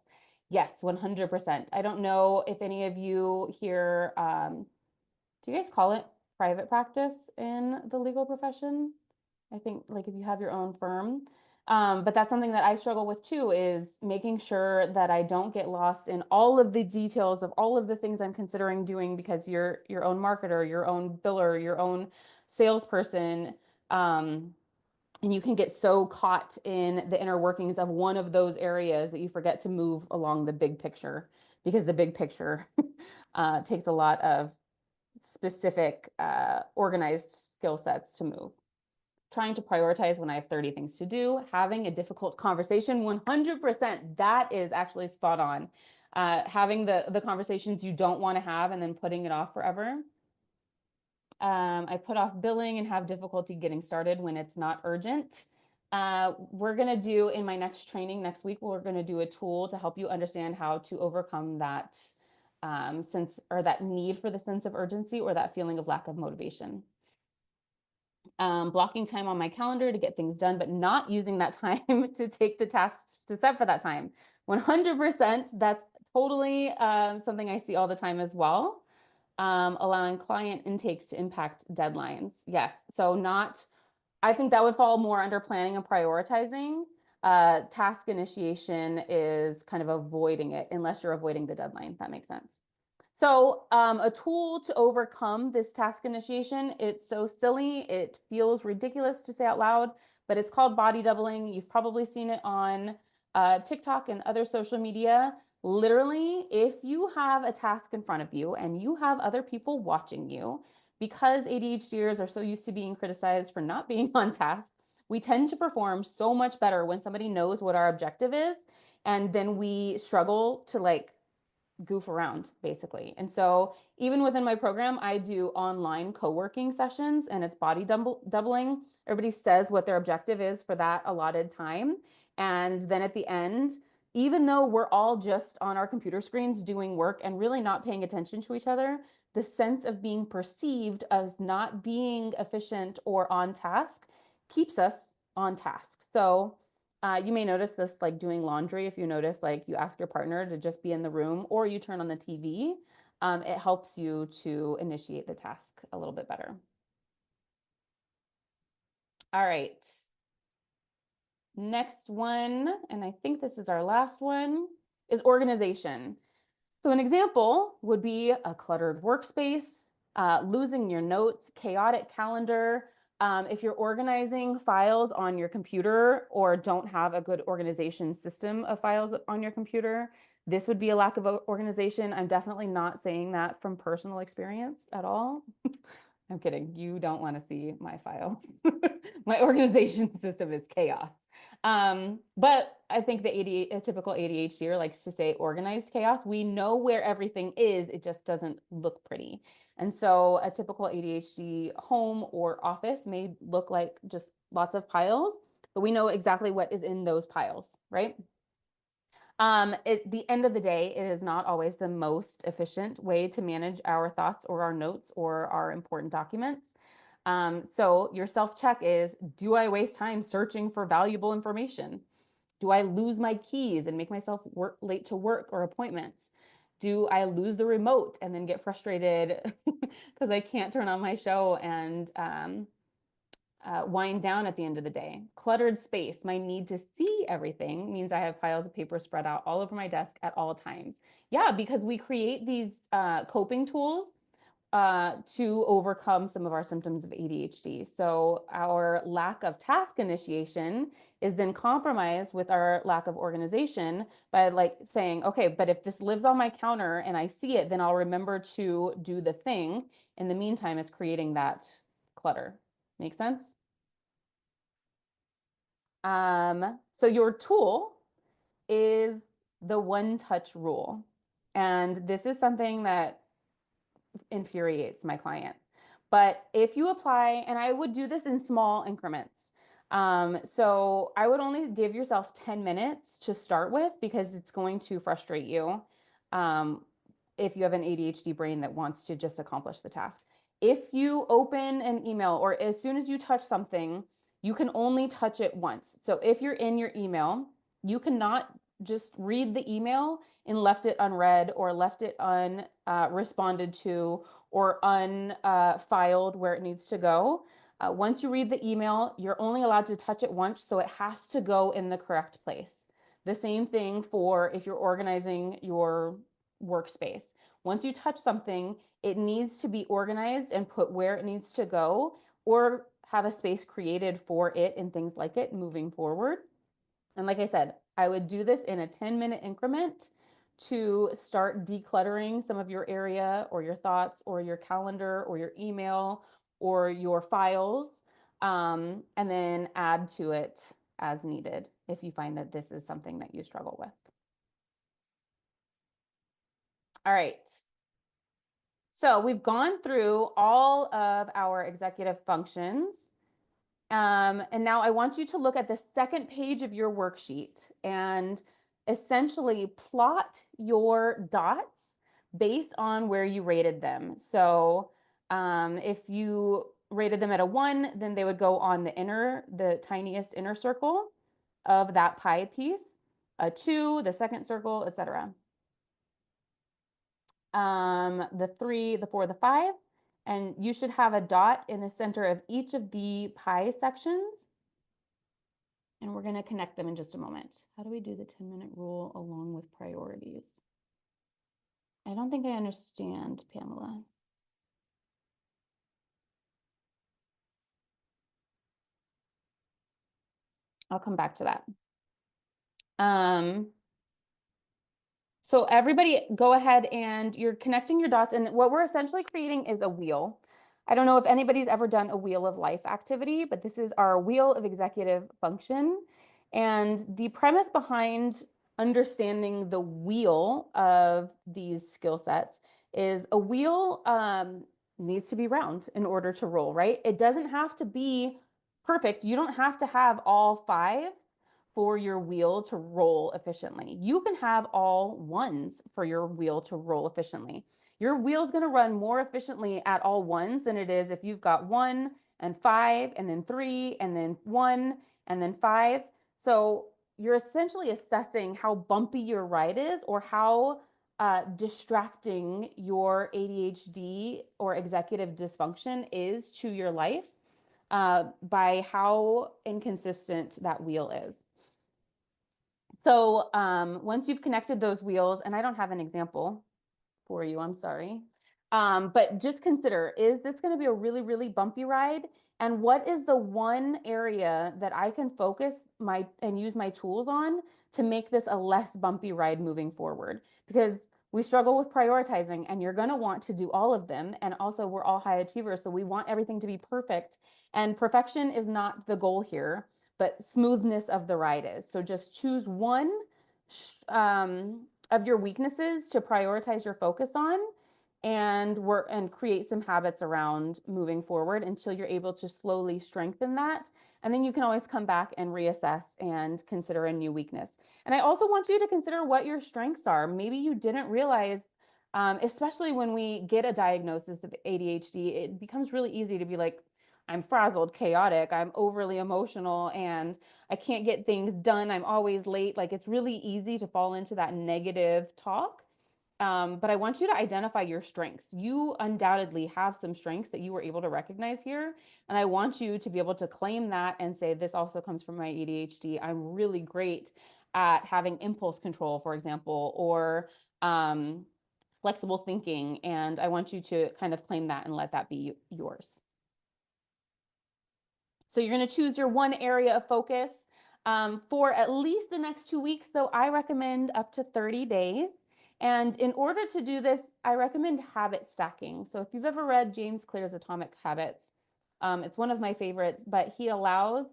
Yes, 100%. I don't know if any of you here, do you guys call it private practice in the legal profession? I think like if you have your own firm. But that's something that I struggle with too, is making sure that I don't get lost in all of the details of all of the things I'm considering doing because you're your own marketer, your own biller, your own salesperson. And you can get so caught in the inner workings of one of those areas that you forget to move along the big picture, because the big picture takes a lot of specific organized skill sets to move. Trying to prioritize when I have 30 things to do, having a difficult conversation, 100%, that is actually spot on. Having the conversations you don't want to have and then putting it off forever. I put off billing and have difficulty getting started when it's not urgent. We're going to do in my next training next week, we're going to do a tool to help you understand how to overcome that sense or that need for the sense of urgency or that feeling of lack of motivation. Blocking time on my calendar to get things done, but not using that time to take the tasks to set for that time. 100%, that's totally something I see all the time as well. Allowing client intakes to impact deadlines. Yes, so I think that would fall more under planning and prioritizing. Task initiation is kind of avoiding it unless you're avoiding the deadline. That makes sense. So a tool to overcome this task initiation, it's so silly, it feels ridiculous to say out loud, but it's called body doubling. You've probably seen it on TikTok and other social media. Literally, if you have a task in front of you and you have other people watching you, because ADHDers are so used to being criticized for not being on task, we tend to perform so much better when somebody knows what our objective is, and then we struggle to like goof around basically. And so even within my program, I do online co-working sessions and it's body doubling. Everybody says what their objective is for that allotted time. And then at the end, even though we're all just on our computer screens doing work and really not paying attention to each other, the sense of being perceived as not being efficient or on task keeps us on task. So You may notice this like doing laundry. If you notice, like you ask your partner to just be in the room or you turn on the TV, it helps you to initiate the task a little bit better. All right. Next one, and I think this is our last one, is organization. So an example would be a cluttered workspace, losing your notes, chaotic calendar. If you're organizing files on your computer or don't have a good organization system of files on your computer, this would be a lack of organization. I'm definitely not saying that from personal experience at all. I'm kidding. You don't want to see my files. My organization system is chaos. But I think a typical ADHDer likes to say organized chaos. We know where everything is, it just doesn't look pretty. And so a typical ADHD home or office may look like just lots of piles, but we know exactly what is in those piles, right? At the end of the day, it is not always the most efficient way to manage our thoughts or our notes or our important documents. So your self-check is, do I waste time searching for valuable information? Do I lose my keys and make myself late to work or appointments? Do I lose the remote and then get frustrated because I can't turn on my show and wind down at the end of the day? Cluttered space, my need to see everything means I have piles of paper spread out all over my desk at all times. Yeah, because we create these coping tools to overcome some of our symptoms of ADHD. So our lack of task initiation is then compromised with our lack of organization by like saying, okay, but if this lives on my counter and I see it, then I'll remember to do the thing. In the meantime, it's creating that clutter. Make sense? So your tool is the one-touch rule. And this is something that infuriates my clients. But if you apply, and I would do this in small increments. So I would only give yourself 10 minutes to start with because it's going to frustrate you if you have an ADHD brain that wants to just accomplish the task. If you open an email or as soon as you touch something, you can only touch it once. So if you're in your email, you cannot just read the email and left it unread or left it unresponded to or unfiled where it needs to go. Once you read the email, you're only allowed to touch it once, so it has to go in the correct place. The same thing for if you're organizing your workspace. Once you touch something, it needs to be organized and put where it needs to go or have a space created for it and things like it moving forward. And like I said, I would do this in a 10-minute increment to start decluttering some of your area or your thoughts or your calendar or your email or your files, and then add to it as needed if you find that this is something that you struggle with. All right. So we've gone through all of our executive functions. And now I want you to look at the second page of your worksheet and essentially plot your dots based on where you rated them. So if you rated them at a 1, then they would go on the tiniest inner circle of that pie piece, a 2, the second circle, etc. The 3, the 4, the 5. And you should have a dot in the center of each of the pie sections. And we're going to connect them in just a moment. How do we do the 10-minute rule along with priorities? I don't think I understand, Pamela. I'll come back to that. So everybody go ahead and you're connecting your dots. And what we're essentially creating is a wheel. I don't know if anybody's ever done a wheel of life activity, but this is our wheel of executive function. And the premise behind understanding the wheel of these skill sets is a wheel needs to be round in order to roll, right? It doesn't have to be perfect. You don't have to have all 5 for your wheel to roll efficiently. You can have all 1s for your wheel to roll efficiently. Your wheel is going to run more efficiently at all 1s than it is if you've got 1 and 5 and then 3 and then 1 and then 5. So you're essentially assessing how bumpy your ride is, or how distracting your ADHD or executive dysfunction is to your life, by how inconsistent that wheel is. So once you've connected those wheels, and I don't have an example for you, I'm sorry. But just consider, is this going to be a really, really bumpy ride? And what is the one area that I can focus and use my tools on to make this a less bumpy ride moving forward? Because we struggle with prioritizing, and you're going to want to do all of them. And also, we're all high achievers, so we want everything to be perfect. And perfection is not the goal here, but smoothness of the ride is. So just choose one of your weaknesses to prioritize your focus on, and create some habits around moving forward until you're able to slowly strengthen that. And then you can always come back and reassess and consider a new weakness. And I also want you to consider what your strengths are. Maybe you didn't realize, especially when we get a diagnosis of ADHD, it becomes really easy to be like, I'm frazzled, chaotic, I'm overly emotional, and I can't get things done. I'm always late. Like, it's really easy to fall into that negative talk. But I want you to identify your strengths. You undoubtedly have some strengths that you were able to recognize here. And I want you to be able to claim that and say, this also comes from my ADHD. I'm really great at having impulse control, for example, or flexible thinking. And I want you to kind of claim that and let that be yours. So you're going to choose your one area of focus for at least the next 2 weeks. So I recommend up to 30 days. And in order to do this, I recommend habit stacking. So if you've ever read James Clear's Atomic Habits, it's one of my favorites, but he allows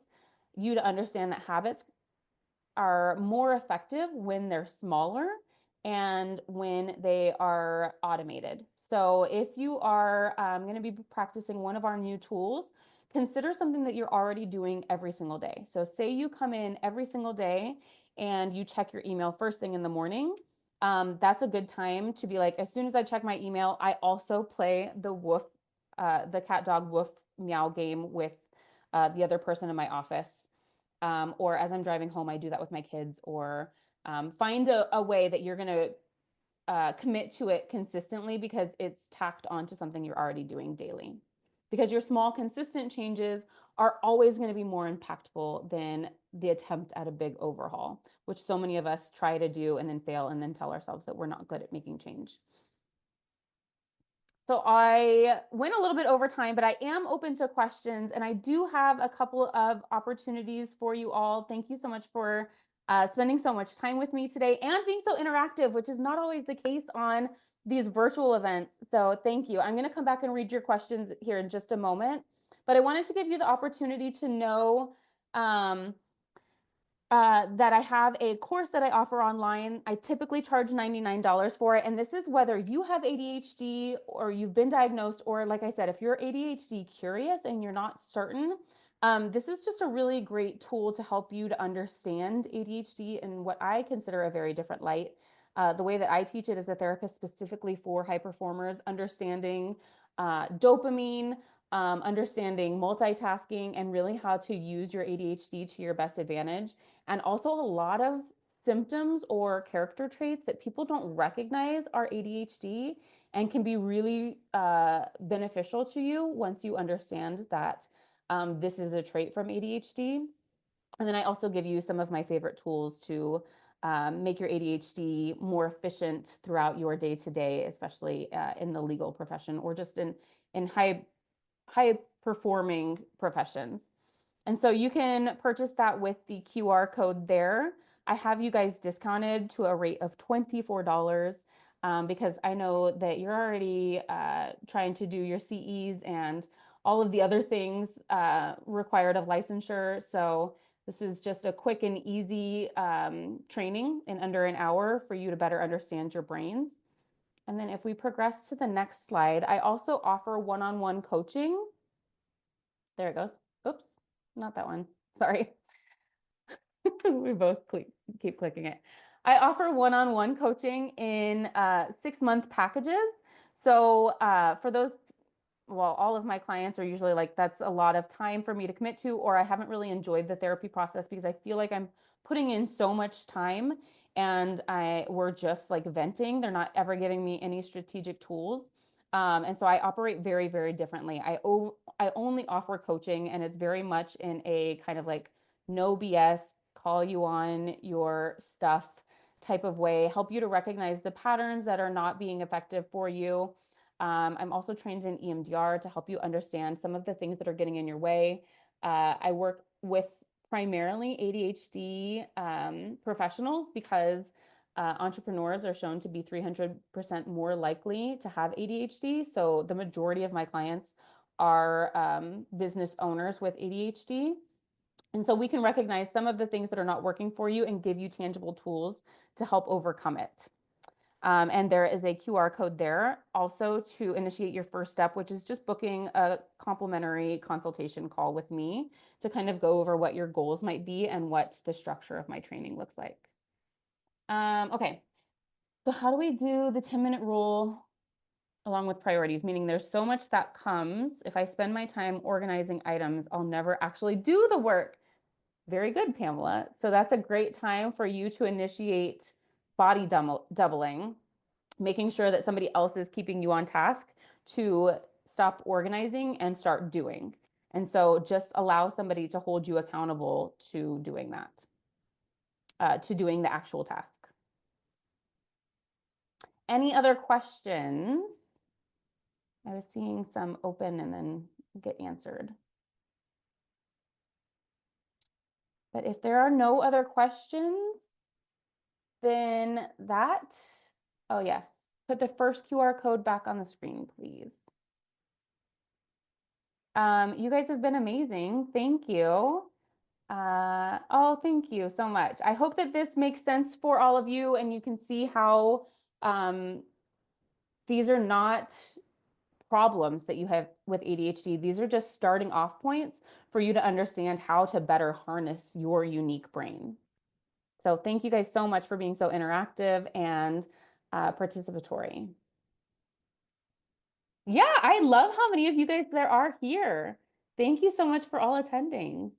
you to understand that habits are more effective when they're smaller and when they are automated. So if you are going to be practicing one of our new tools, consider something that you're already doing every single day. So say you come in every single day and you check your email first thing in the morning. That's a good time to be like, as soon as I check my email, I also play the cat dog woof meow game with the other person in my office. Or as I'm driving home, I do that with my kids, or find a way that you're going to commit to it consistently, because it's tacked onto something you're already doing daily. Because your small, consistent changes are always going to be more impactful than the attempt at a big overhaul, which so many of us try to do and then fail and then tell ourselves that we're not good at making change. So I went a little bit over time, but I am open to questions, and I do have a couple of opportunities for you all. Thank you so much for spending so much time with me today and being so interactive, which is not always the case on these virtual events. So thank you. I'm going to come back and read your questions here in just a moment, but I wanted to give you the opportunity to know that I have a course that I offer online. I typically charge $99 for it. And this is whether you have ADHD or you've been diagnosed, or like I said, if you're ADHD curious and you're not certain, this is just a really great tool to help you to understand ADHD in what I consider a very different light. The way that I teach it is the therapist specifically for high performers, understanding dopamine, understanding multitasking, and really how to use your ADHD to your best advantage. And also a lot of symptoms or character traits that people don't recognize are ADHD, and can be really beneficial to you once you understand that this is a trait from ADHD. And then I also give you some of my favorite tools to make your ADHD more efficient throughout your day-to-day, especially in the legal profession, or just in high performing professions. And so you can purchase that with the QR code there. I have you guys discounted to a rate of $24 because I know that you're already trying to do your CEs and all of the other things required of licensure. So this is just a quick and easy training in under an hour for you to better understand your brains. And then if we progress to the next slide, I also offer one-on-one coaching. There it goes. Oops, not that one. Sorry. We both keep clicking it. I offer one-on-one coaching in 6-month packages. So for those well, all of my clients are usually like, that's a lot of time for me to commit to, or I haven't really enjoyed the therapy process because I feel like I'm putting in so much time and we're just like venting. They're not ever giving me any strategic tools. And so I operate very, very differently. I only offer coaching, and it's very much in a kind of like no BS, call you on your stuff type of way, help you to recognize the patterns that are not being effective for you. I'm also trained in EMDR to help you understand some of the things that are getting in your way. I work with primarily ADHD professionals because entrepreneurs are shown to be 300% more likely to have ADHD. So the majority of my clients are business owners with ADHD. And so we can recognize some of the things that are not working for you and give you tangible tools to help overcome it. And there is a QR code there also to initiate your first step, which is just booking a complimentary consultation call with me to kind of go over what your goals might be and what the structure of my training looks like. Okay, so how do we do the 10-minute rule along with priorities? Meaning there's so much that comes. If I spend my time organizing items, I'll never actually do the work. Very good, Pamela. So that's a great time for you to initiate body doubling, making sure that somebody else is keeping you on task to stop organizing and start doing. And so just allow somebody to hold you accountable to doing that, to doing the actual task. Any other questions? I was seeing some open and then get answered. But if there are no other questions, then oh yes, put the first QR code back on the screen, please. You guys have been amazing. Thank you. Oh, thank you so much. I hope that this makes sense for all of you and you can see how these are not problems that you have with ADHD. These are just starting off points for you to understand how to better harness your unique brain. So thank you guys so much for being so interactive and participatory. Yeah, I love how many of you guys there are here. Thank you so much for all attending.